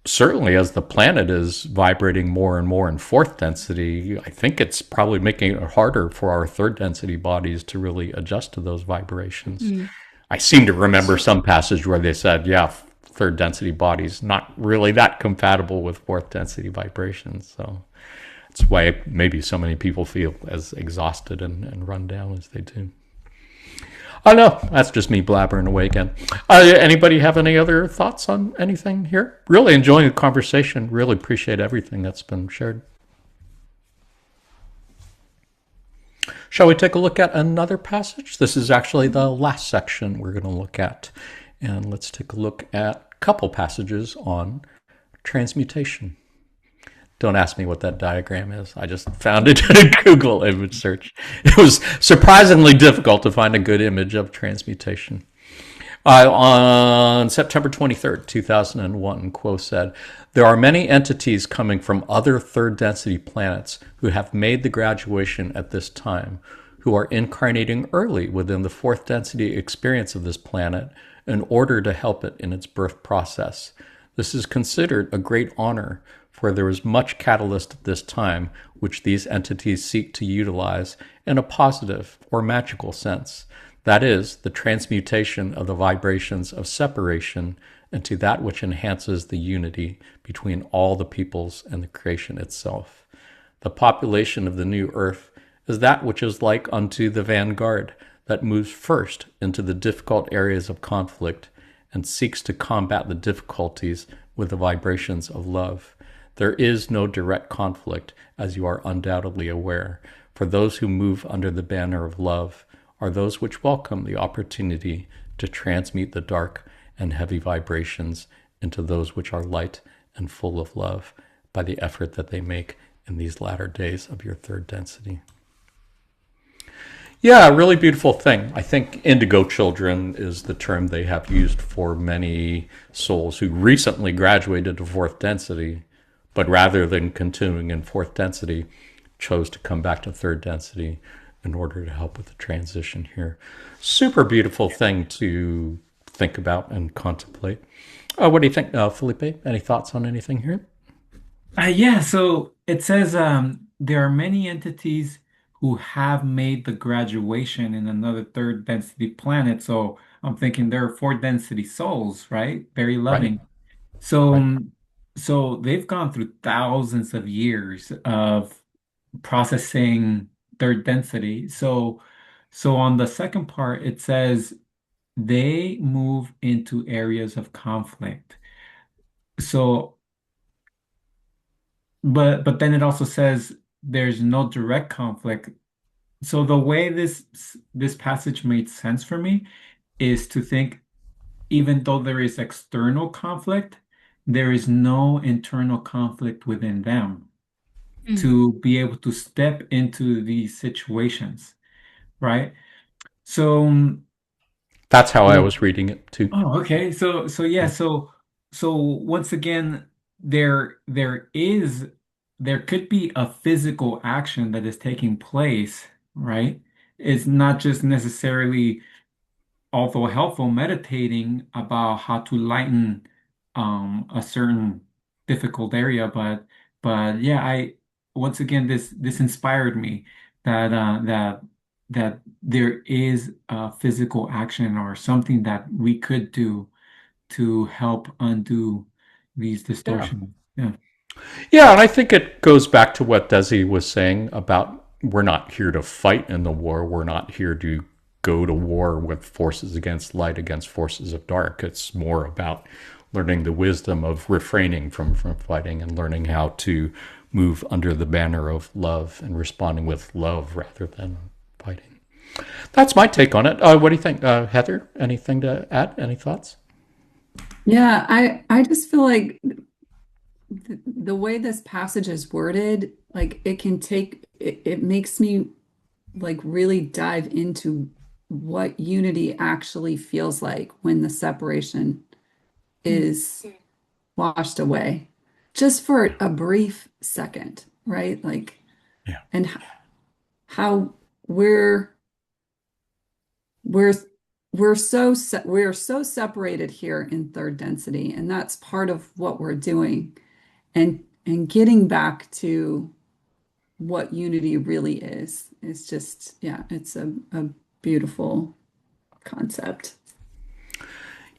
certainly as the planet is vibrating more and more in fourth density, I think it's probably making it harder for our third density bodies to really adjust to those vibrations. Mm. I seem to remember some passage where they said, yeah, third density bodies not really that compatible with fourth density vibrations. So that's why maybe so many people feel as exhausted and run down as they do. I don't know. That's just me blabbering away again. Anybody have any other thoughts on anything here? Really enjoying the conversation. Really appreciate everything that's been shared. Shall we take a look at another passage? This is actually the last section we're going to look at. And let's take a look at a couple passages on transmutation. Don't ask me what that diagram is. I just found it in a Google image search. It was surprisingly difficult to find a good image of transmutation. On September 23rd, 2001, Quo said, "There are many entities coming from other third density planets who have made the graduation at this time, who are incarnating early within the fourth density experience of this planet in order to help it in its birth process. This is considered a great honor, for there is much catalyst at this time which these entities seek to utilize in a positive or magical sense. That is, the transmutation of the vibrations of separation into that which enhances the unity between all the peoples and the creation itself. The population of the new earth is that which is like unto the vanguard that moves first into the difficult areas of conflict and seeks to combat the difficulties with the vibrations of love. There is no direct conflict, as you are undoubtedly aware, for those who move under the banner of love are those which welcome the opportunity to transmute the dark and heavy vibrations into those which are light and full of love by the effort that they make in these latter days of your third density." Yeah, a really beautiful thing. I think indigo children is the term they have used for many souls who recently graduated to fourth density, but rather than continuing in fourth density, chose to come back to third density in order to help with the transition here. Super beautiful thing to think about and contemplate. What do you think, Felipe? Any thoughts on anything here? Yeah, so it says there are many entities who have made the graduation in another third density planet. So I'm thinking there are four density souls, right? Very Right, loving. So, right. so they've gone through thousands of years of processing third density. So on the second part, it says they move into areas of conflict. So, but then it also says there's no direct conflict. So the way this passage made sense for me is to think even though there is external conflict, there is no internal conflict within them Mm. to be able to step into these situations, right? So, That's how I so was reading it too. oh, okay. So yeah, Yeah. so once again, there could be a physical action that is taking place, right? It's not just necessarily, although helpful, meditating about how to lighten a certain difficult area, but yeah, I once again this inspired me that that there is a physical action or something that we could do to help undo these Yeah. distortions. Yeah. Yeah, and I think it goes back to what Desi was saying about we're not here to fight in the war. We're not here to go to war with forces against light, against forces of dark. It's more about learning the wisdom of refraining from fighting and learning how to move under the banner of love and responding with love rather than fighting. That's my take on it. What do you think, Heather? Anything to add? Any thoughts? Yeah, I just feel like the way this passage is worded, like it can take it makes me like really dive into what unity actually feels like when the separation is washed away, just for a brief second, right? Like, Yeah. and how we're we're we're so separated here in third density, and that's part of what we're doing, and getting back to what unity really is just, yeah, it's a beautiful concept.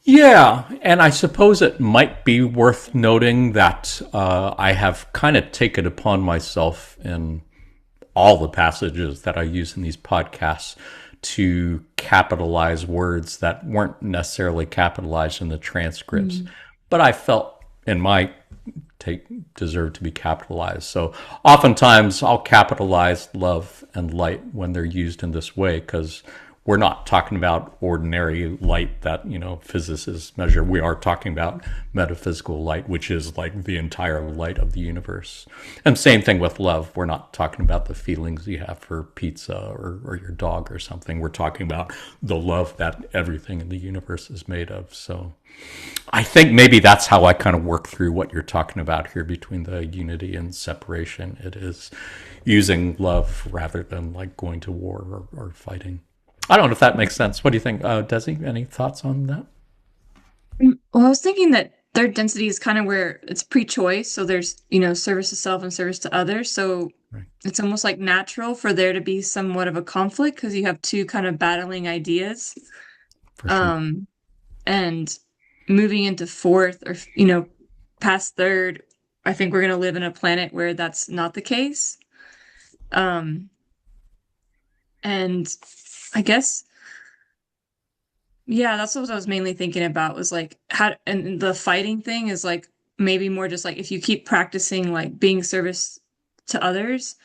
Yeah, and I suppose it might be worth noting that I have kind of taken upon myself in all the passages that I use in these podcasts to capitalize words that weren't necessarily capitalized in the transcripts, Mm. but I felt in my take deserve to be capitalized. So oftentimes I'll capitalize love and light when they're used in this way because we're not talking about ordinary light that, physicists measure. We are talking about metaphysical light, which is like the entire light of the universe. And same thing with love. We're not talking about the feelings you have for pizza or your dog or something. We're talking about the love that everything in the universe is made of. So I think maybe that's how I kind of work through what you're talking about here between the unity and separation. It is using love rather than like going to war or fighting. I don't know if that makes sense. What do you think, Desi? Any thoughts on that? Well, I was thinking that third density is kind of where it's pre-choice. So there's, service to self and service to others. So Right. it's almost like natural for there to be somewhat of a conflict because you have two kind of battling ideas. For sure. And moving into fourth or, past third, I think we're going to live in a planet where that's not the case. Um, and I guess, yeah, that's what I was mainly thinking about was like how, and the fighting thing is like maybe more just like if you keep practicing like being service to others,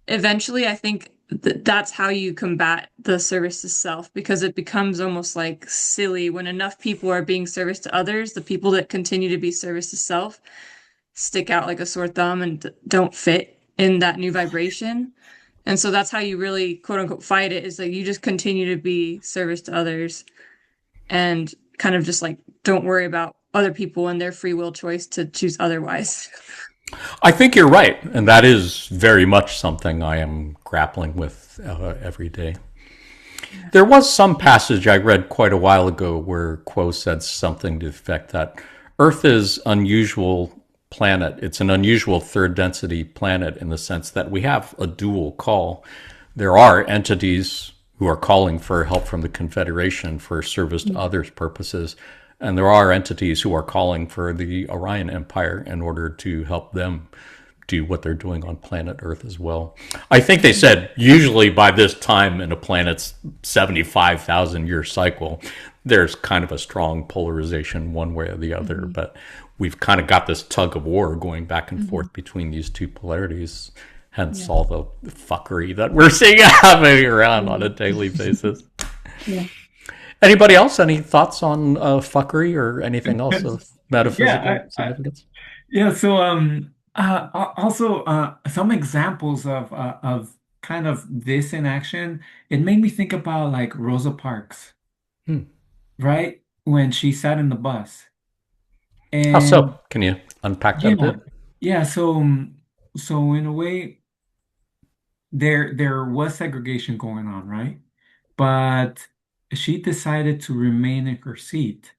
eventually I think that's how you combat the service to self because it becomes almost like silly when enough people are being service to others, the people that continue to be service to self stick out like a sore thumb and don't fit in that new vibration. And so that's how you really quote unquote fight it is like you just continue to be service to others and kind of just like don't worry about other people and their free will choice to choose otherwise. I think you're right. And that is very much something I am grappling with every day. There was some passage I read quite a while ago where Quo said something to the effect that Earth is unusual planet. It's an unusual third density planet in the sense that we have a dual call. There are entities who are calling for help from the Confederation for service to others purposes. And there are entities who are calling for the Orion Empire in order to help them do what they're doing on planet Earth as well. I think they said usually by this time in a planet's 75,000 year cycle, there's kind of a strong polarization one way or the other. Mm-hmm. But we've kind of got this tug of war going back and Mm-hmm. forth between these two polarities. Hence Yeah. all the fuckery that we're seeing happening around on a daily basis. Yeah. Anybody else? Any thoughts on fuckery or anything else of metaphysical Yeah, significance? yeah. So, also, some examples of kind of this in action. It made me think about like Rosa Parks, Hmm. right? When she sat in the bus, How and so? Can you unpack that a yeah, bit? yeah. So in a way, there was segregation going on, right? But she decided to remain in her seat.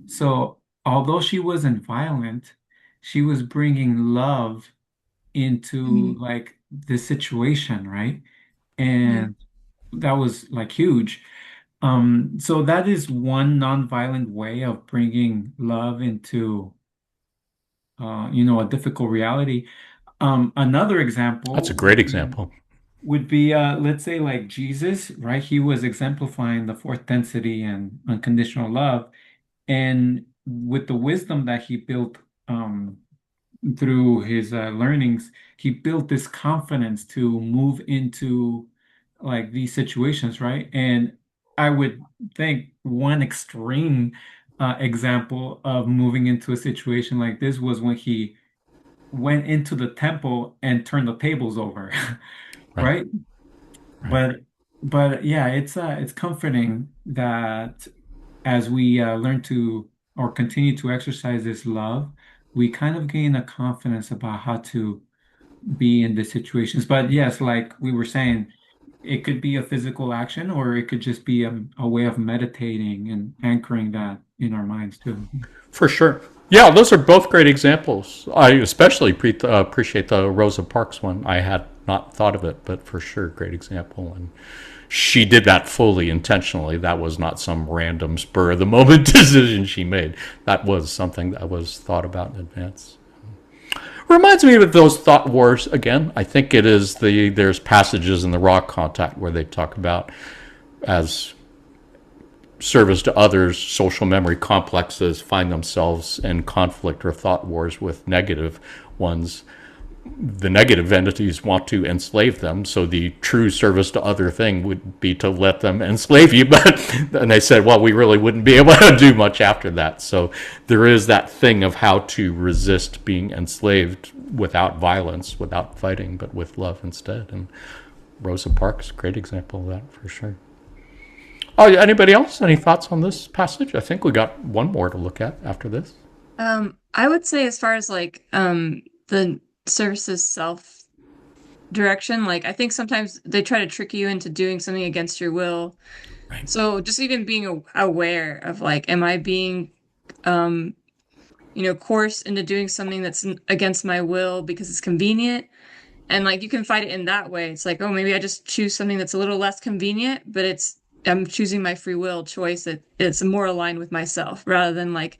So although she wasn't violent, she was bringing love into Mhm. like the situation, right? Yeah. And that was like huge. So that is one nonviolent way of bringing love into, a difficult reality. Another That's a example great example. would be, let's say like Jesus, right? He was exemplifying the fourth density and unconditional love. And with the wisdom that he built, through his learnings, he built this confidence to move into like these situations, right? And I would think one extreme example of moving into a situation like this was when he went into the temple and turned the tables over, Right. right? Right. But but yeah, it's comforting that as we learn to or continue to exercise this love, we kind of gain a confidence about how to be in the situations. But yes, like we were saying, it could be a physical action or it could just be a way of meditating and anchoring that in our minds too. For sure. Yeah, those are both great examples. I especially appreciate the Rosa Parks one. I had not thought of it, but for sure, great example. And she did that fully intentionally. That was not some random spur of the moment decision she made. That was something that was thought about in advance. Reminds me of those thought wars again. I think it is there's passages in the Raw Contact where they talk about as service to others, social memory complexes find themselves in conflict or thought wars with negative ones. The negative entities want to enslave them, so the true service to other thing would be to let them enslave you. But and they said, well, we really wouldn't be able to do much after that. So there is that thing of how to resist being enslaved without violence, without fighting, but with love instead. And Rosa Parks, great example of that for sure. Oh, anybody else? Any thoughts on this passage? I think we got one more to look at after this. I would say as far as like the service's self direction, like I think sometimes they try to trick you into doing something against your will. Right. So just even being aware of like, am I being coerced into doing something that's against my will because it's convenient? And like you can fight it in that way. It's like, oh, maybe I just choose something that's a little less convenient, but I'm choosing my free will choice that it's more aligned with myself rather than like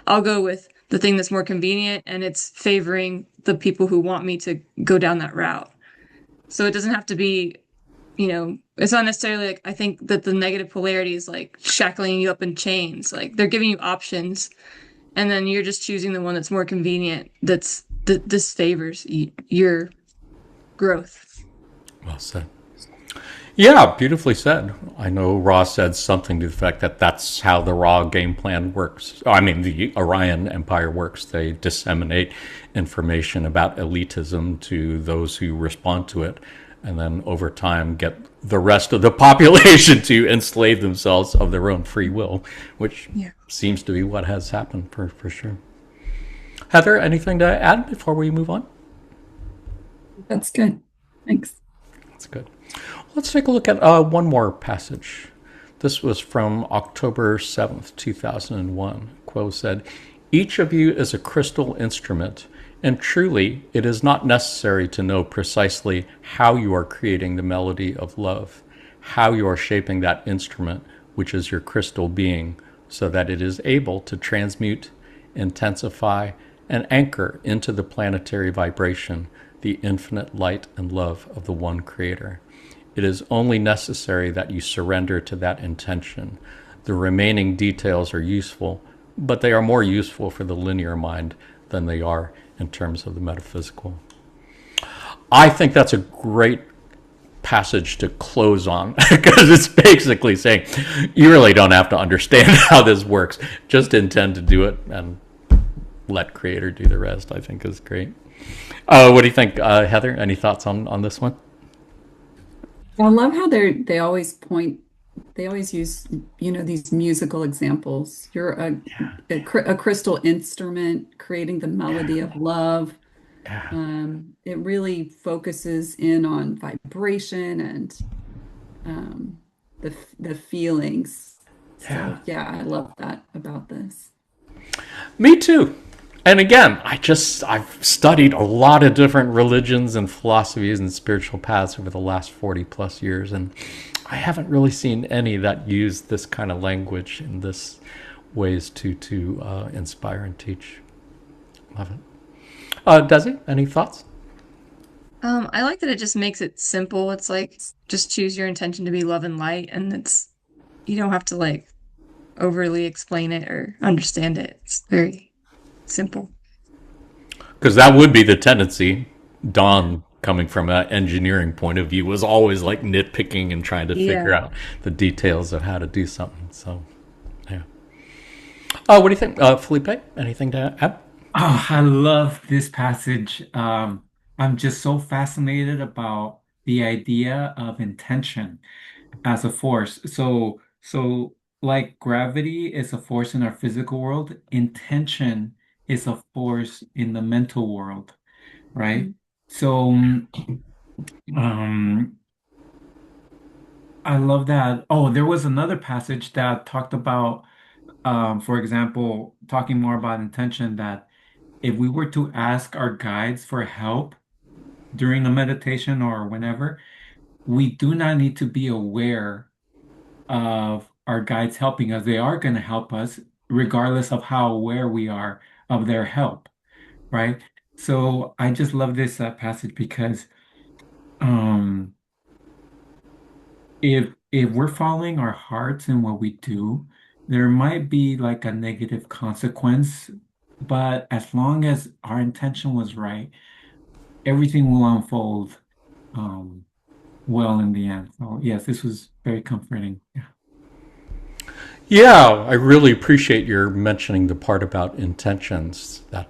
I'll go with the thing that's more convenient and it's favoring the people who want me to go down that route. So it doesn't have to be, it's not necessarily like I think that the negative polarity is like shackling you up in chains. Like they're giving you options and then you're just choosing the one that's more convenient that this favors your growth. Well said. Yeah, beautifully said. I know Ra said something to the effect that that's how the Ra game plan works. I mean, the Orion Empire works. They disseminate information about elitism to those who respond to it, and then over time get the rest of the population to enslave themselves of their own free will, which seems to be what has happened for sure. Heather, anything to add before we move on? That's good. Thanks. That's good. Let's take a look at one more passage. This was from October 7th, 2001. Quo said, "Each of you is a crystal instrument, and truly it is not necessary to know precisely how you are creating the melody of love, how you are shaping that instrument, which is your crystal being, so that it is able to transmute, intensify, and anchor into the planetary vibration the infinite light and love of the one Creator. It is only necessary that you surrender to that intention. The remaining details are useful, but they are more useful for the linear mind than they are in terms of the metaphysical." I think that's a great passage to close on because it's basically saying you really don't have to understand how this works. Just intend to do it and let Creator do the rest. I think is great. What do you think, Heather? Any thoughts on this one? I love how they always use, these musical examples. You're a crystal instrument creating the melody of love. It really focuses in on vibration and the feelings. So yeah, I love that about this. Me too. And again, I've studied a lot of different religions and philosophies and spiritual paths over the last 40 plus years, and I haven't really seen any that use this kind of language in this ways to inspire and teach. Love it. Desi, any thoughts? I like that it just makes it simple. It's like just choose your intention to be love and light, and you don't have to like overly explain it or understand it. It's very simple. Because that would be the tendency. Don, coming from an engineering point of view, was always like nitpicking and trying to figure out the details of how to do something. So, yeah. What do you think, Felipe? Anything to add? Oh, I love this passage. I'm just so fascinated about the idea of intention as a force. So like gravity is a force in our physical world, intention is a force in the mental world, right? Mm. So um I love that. Oh, there was another passage that talked about for example, talking more about intention, that if we were to ask our guides for help during a meditation or whenever, we do not need to be aware of our guides helping us. They are going to help us regardless of how aware we are of their help, right? So I just love this passage because um, if we're following our hearts in what we do, there might be like a negative consequence, but as long as our intention was right, everything will unfold um, well in the end. So yes, this was very comforting. Yeah. Yeah, I really appreciate your mentioning the part about intentions. That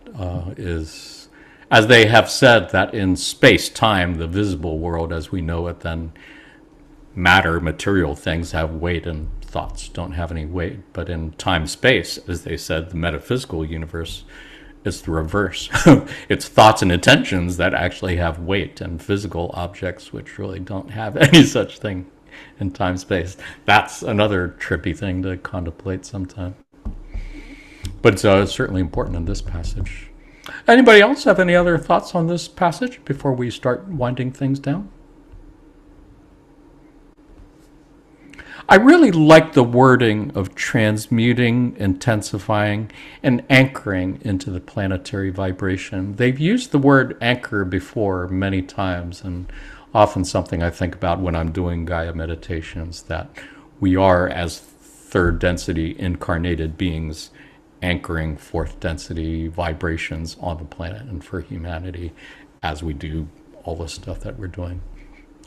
is, as they have said, that in space time, the visible world as we know it, then matter, material things have weight and thoughts don't have any weight. But in time space, as they said, the metaphysical universe is the reverse. It's thoughts and intentions that actually have weight, and physical objects which really don't have any such thing in time space. That's another trippy thing to contemplate sometime. But it's certainly important in this passage. Anybody else have any other thoughts on this passage before we start winding things down? I really like the wording of transmuting, intensifying, and anchoring into the planetary vibration. They've used the word anchor before many times, and often something I think about when I'm doing Gaia meditations, that we are, as third density incarnated beings, anchoring fourth density vibrations on the planet and for humanity as we do all the stuff that we're doing.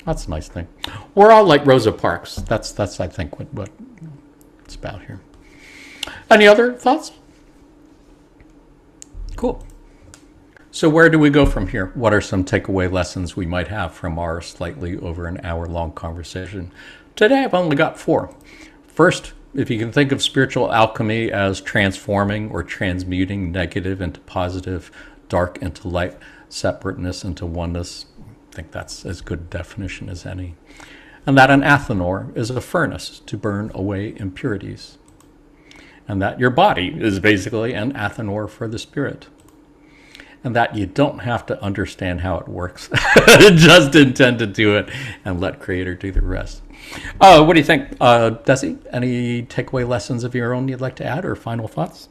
That's a nice thing. We're all like Rosa Parks. That's I think what it's about here. Any other thoughts? Cool. So where do we go from here? What are some takeaway lessons we might have from our slightly over an hour long conversation? Today I've only got 4. First, if you can think of spiritual alchemy as transforming or transmuting negative into positive, dark into light, separateness into oneness, I think that's as good a definition as any. And that an Athanor is a furnace to burn away impurities. And that your body is basically an Athanor for the spirit. And that you don't have to understand how it works. Just intend to do it and let Creator do the rest. What do you think, Desi? Any takeaway lessons of your own you'd like to add, or final thoughts?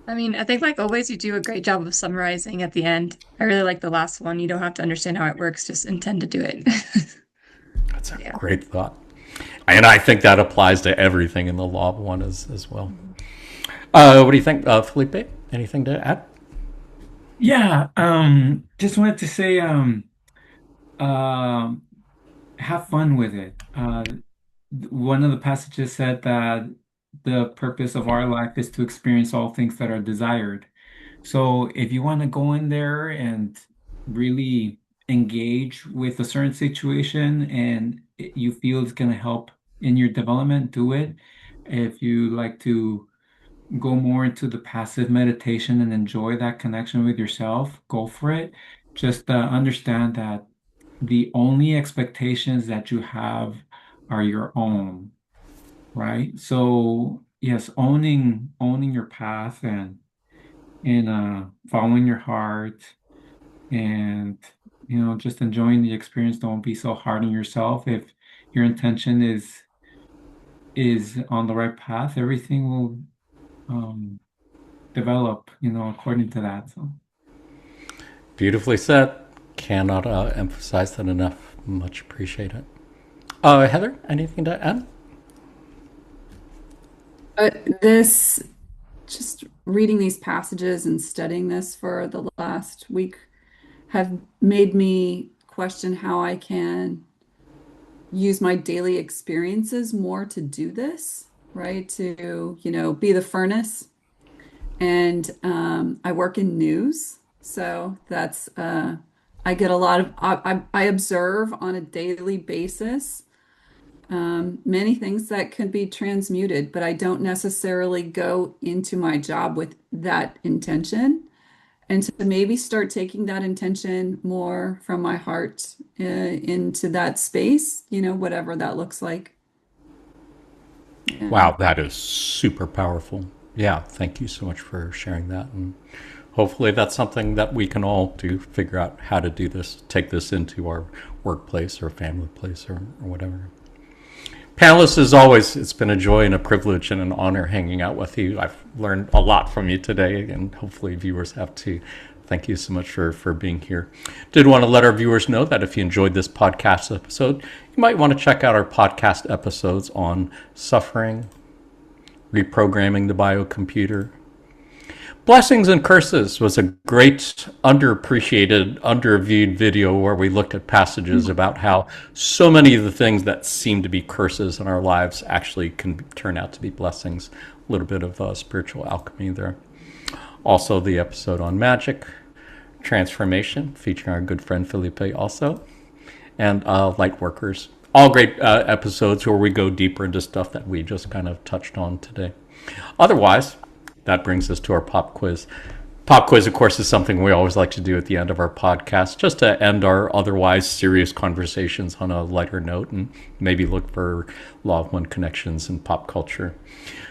I mean, I think like always, you do a great job of summarizing at the end. I really like the last one. You don't have to understand how it works, just intend to do it. That's a Yeah. great thought. And I think that applies to everything in the Law of One as well. What do you think, Felipe? Anything to add? Yeah, just wanted to say, um, have fun with it. One of the passages said that the purpose of our life is to experience all things that are desired. So if you want to go in there and really engage with a certain situation and you feel it's going to help in your development, do it. If you like to go more into the passive meditation and enjoy that connection with yourself, go for it. Just understand that the only expectations that you have are your own, right? So yes, owning your path and following your heart and just enjoying the experience. Don't be so hard on yourself. If your intention is on the right path, everything will um develop, according to that. So Beautifully said. Cannot emphasize that enough. Much appreciate it. Heather, anything to add? This, just reading these passages and studying this for the last week have made me question how I can use my daily experiences more to do this, right? To, be the furnace. And I work in news. So that's, I get a lot of, I observe on a daily basis many things that could be transmuted, but I don't necessarily go into my job with that intention. And to maybe start taking that intention more from my heart into that space, whatever that looks like. Yeah. Wow, that is super powerful. Yeah, thank you so much for sharing that. And hopefully that's something that we can all do, figure out how to do this, take this into our workplace or family place or whatever. Panelists, as always, it's been a joy and a privilege and an honor hanging out with you. I've learned a lot from you today, and hopefully viewers have too. Thank you so much for being here. Did want to let our viewers know that if you enjoyed this podcast episode, you might want to check out our podcast episodes on suffering, reprogramming the biocomputer. Blessings and Curses was a great, underappreciated, underviewed video where we looked at passages about how so many of the things that seem to be curses in our lives actually can turn out to be blessings. A little bit of spiritual alchemy there. Also, the episode on magic, transformation, featuring our good friend Felipe also, and light workers. All great episodes where we go deeper into stuff that we just kind of touched on today. Otherwise, that brings us to our pop quiz. Pop quiz, of course, is something we always like to do at the end of our podcast, just to end our otherwise serious conversations on a lighter note and maybe look for Law of One connections in pop culture.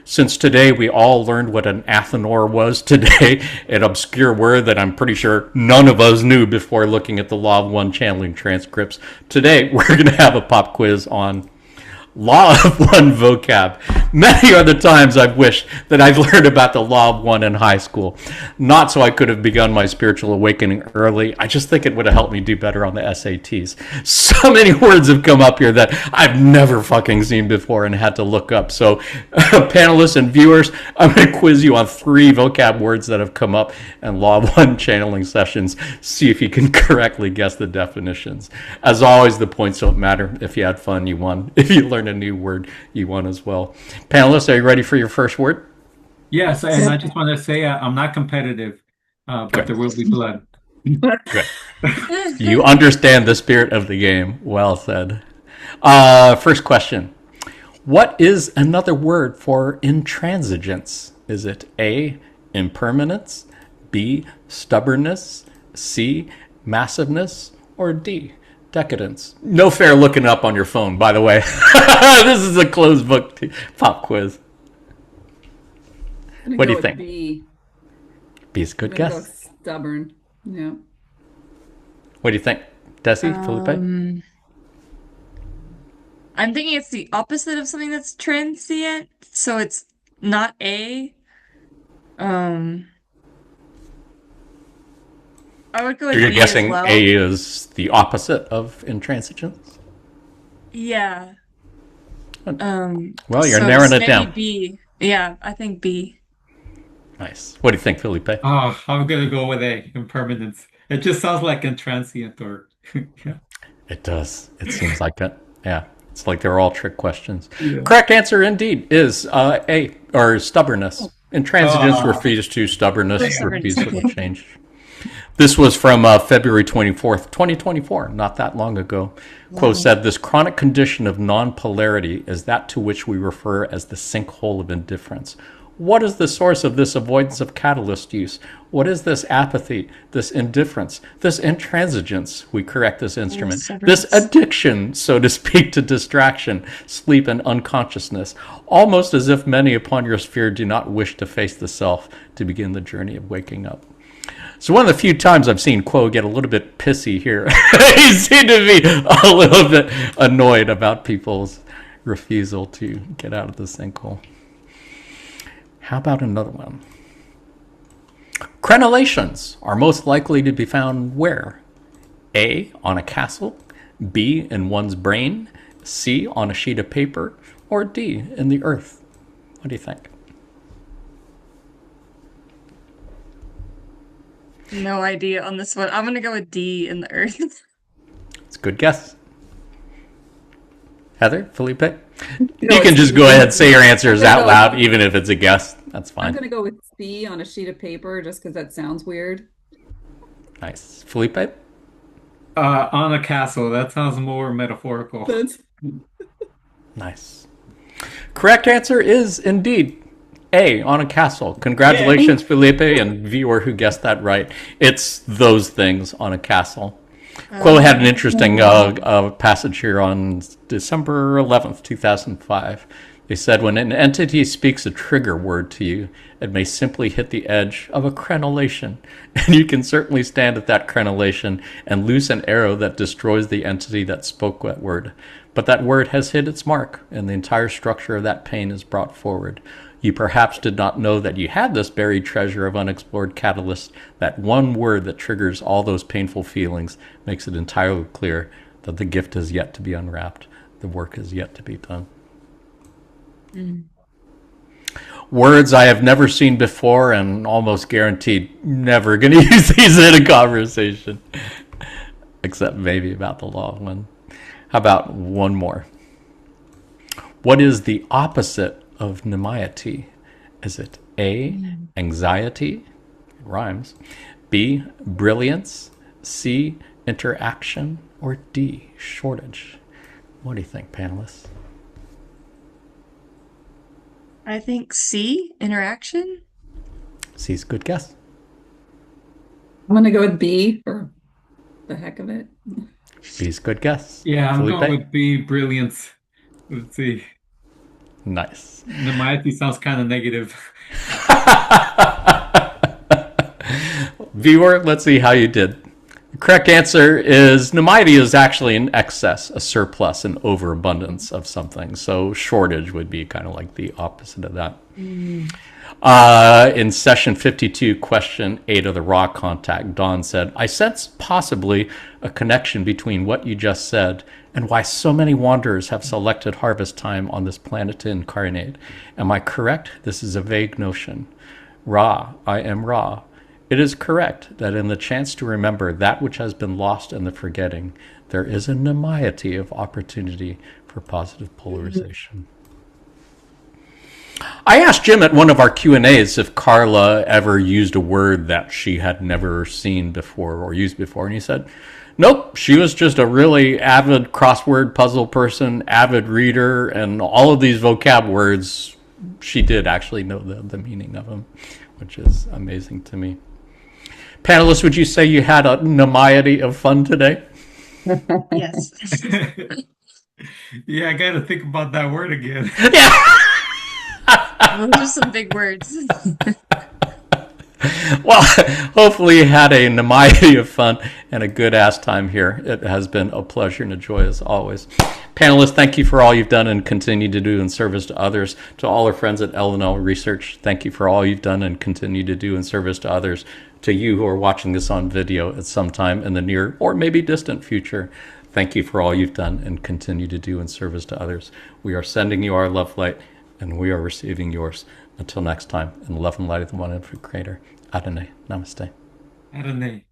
Since today we all learned what an Athanor was today, an obscure word that I'm pretty sure none of us knew before looking at the Law of One channeling transcripts, today we're going to have a pop quiz on Law of One vocab. Many are the times I've wished that I've learned about the Law of One in high school. Not so I could have begun my spiritual awakening early. I just think it would have helped me do better on the SATs. So many words have come up here that I've never fucking seen before and had to look up. So panelists and viewers, I'm going to quiz you on 3 vocab words that have come up in Law of One channeling sessions. See if you can correctly guess the definitions. As always, the points don't matter. If you had fun, you won. If you learned a new word, you won as well. Panelists, are you ready for your first word? Yes, and I just want to say I'm not competitive, but there will be blood. Good. You understand the spirit of the game. Well said. First question. What is another word for intransigence? Is it A, impermanence, B, stubbornness, C, massiveness, or D, decadence? No fair looking up on your phone, by the way. This is a closed book pop quiz. I'm gonna What do go you with think? B. B is a good I'm gonna go guess. stubborn. Yeah. What do you think, Desi, Felipe? I'm thinking it's the opposite of something that's transient, so it's not A. Um, I would go with You're B as guessing well. A is the opposite of intransigence? Yeah. Well, you're So narrowing it maybe down. B. Yeah, I think B. Nice. What do you think, Felipe? Oh, I'm gonna go with A, impermanence. It just sounds like intransient or yeah. It does. It seems like it. Yeah. It's like they're all trick questions. Yeah. Correct answer indeed is A, or stubbornness. Intransigence refers to stubbornness, Stubbornness. refusal to change. This was from February 24th, 2024, not that long ago. Quote said, "This chronic condition of non-polarity is that to which we refer as the sinkhole of indifference. What is the source of this avoidance of catalyst use? What is this apathy, this indifference, this intransigence?" We correct this instrument. This Stubbornness. addiction, so to speak, to distraction, sleep, and unconsciousness, almost as if many upon your sphere do not wish to face the self to begin the journey of waking up. So one of the few times I've seen Quo get a little bit pissy here. He seemed to be a little bit annoyed about people's refusal to get out of the sinkhole. How about another one? Crenellations are most likely to be found where? A, on a castle, B, in one's brain, C, on a sheet of paper, or D, in the earth. What do you think? No idea on this one. I'm gonna go with D in the earth. It's a good guess. Heather, Felipe? No, You can it's just C. go ahead, say your answers I'm out gonna go loud, even if it's a guess. That's I'm fine. gonna go with C on a sheet of paper just because that sounds weird. Nice. Felipe? On a castle. That sounds more metaphorical. That's Nice. Correct answer is indeed A, on a castle. Congratulations, Felipe, and viewer who guessed that right. It's those things on a castle. Quill had an interesting passage here on December 11th, 2005. They said, when an entity speaks a trigger word to you, it may simply hit the edge of a crenellation. And you can certainly stand at that crenellation and loose an arrow that destroys the entity that spoke that word. But that word has hit its mark, and the entire structure of that pain is brought forward. You perhaps did not know that you had this buried treasure of unexplored catalyst. That one word that triggers all those painful feelings makes it entirely clear that the gift is yet to be unwrapped. The work is yet to be done. Words I have never seen before and almost guaranteed never going to use these in a conversation. Except maybe about the law of one. How about one more? What is the opposite of nimiety? Is it A, anxiety, rhymes, B, brilliance, C, interaction, or D, shortage? What do you think, panelists? I think C, interaction. C's a good guess. I'm going to go with B for the heck of it. B's a good guess. Yeah, I'm Felipe? going with B, brilliance. Let's see. Nice. Nimiety sounds kind of negative. Viewer, let's see how you did. The correct answer is nimiety is actually an excess, a surplus, an overabundance of something. So shortage would be kind of like the opposite of that. In session 52, question 8 of the raw contact, Dawn said, I sense possibly a connection between what you just said and why so many wanderers have selected harvest time on this planet to incarnate. Am I correct? This is a vague notion. Ra, I am Ra. It is correct that in the chance to remember that which has been lost in the forgetting, there is a nimiety of opportunity for positive polarization. I asked Jim at one of our Q&As if Carla ever used a word that she had never seen before or used before, and he said, nope, she was just a really avid crossword puzzle person, avid reader, and all of these vocab words, she did actually know the meaning of them, which is amazing to me. Panelists, would you say you had a nimiety of fun today? Yes. Yeah, I got to think about that word again. Those are some big words. Well, hopefully you had a nimiety of fun and a good ass time here. It has been a pleasure and a joy as always. Panelists, thank you for all you've done and continue to do in service to others. To all our friends at L&L Research, thank you for all you've done and continue to do in service to others. To you who are watching this on video at some time in the near or maybe distant future, thank you for all you've done and continue to do in service to others. We are sending you our love light and we are receiving yours. Until next time, in the love and light of the one infinite creator. Adonai. Namaste. Adonai.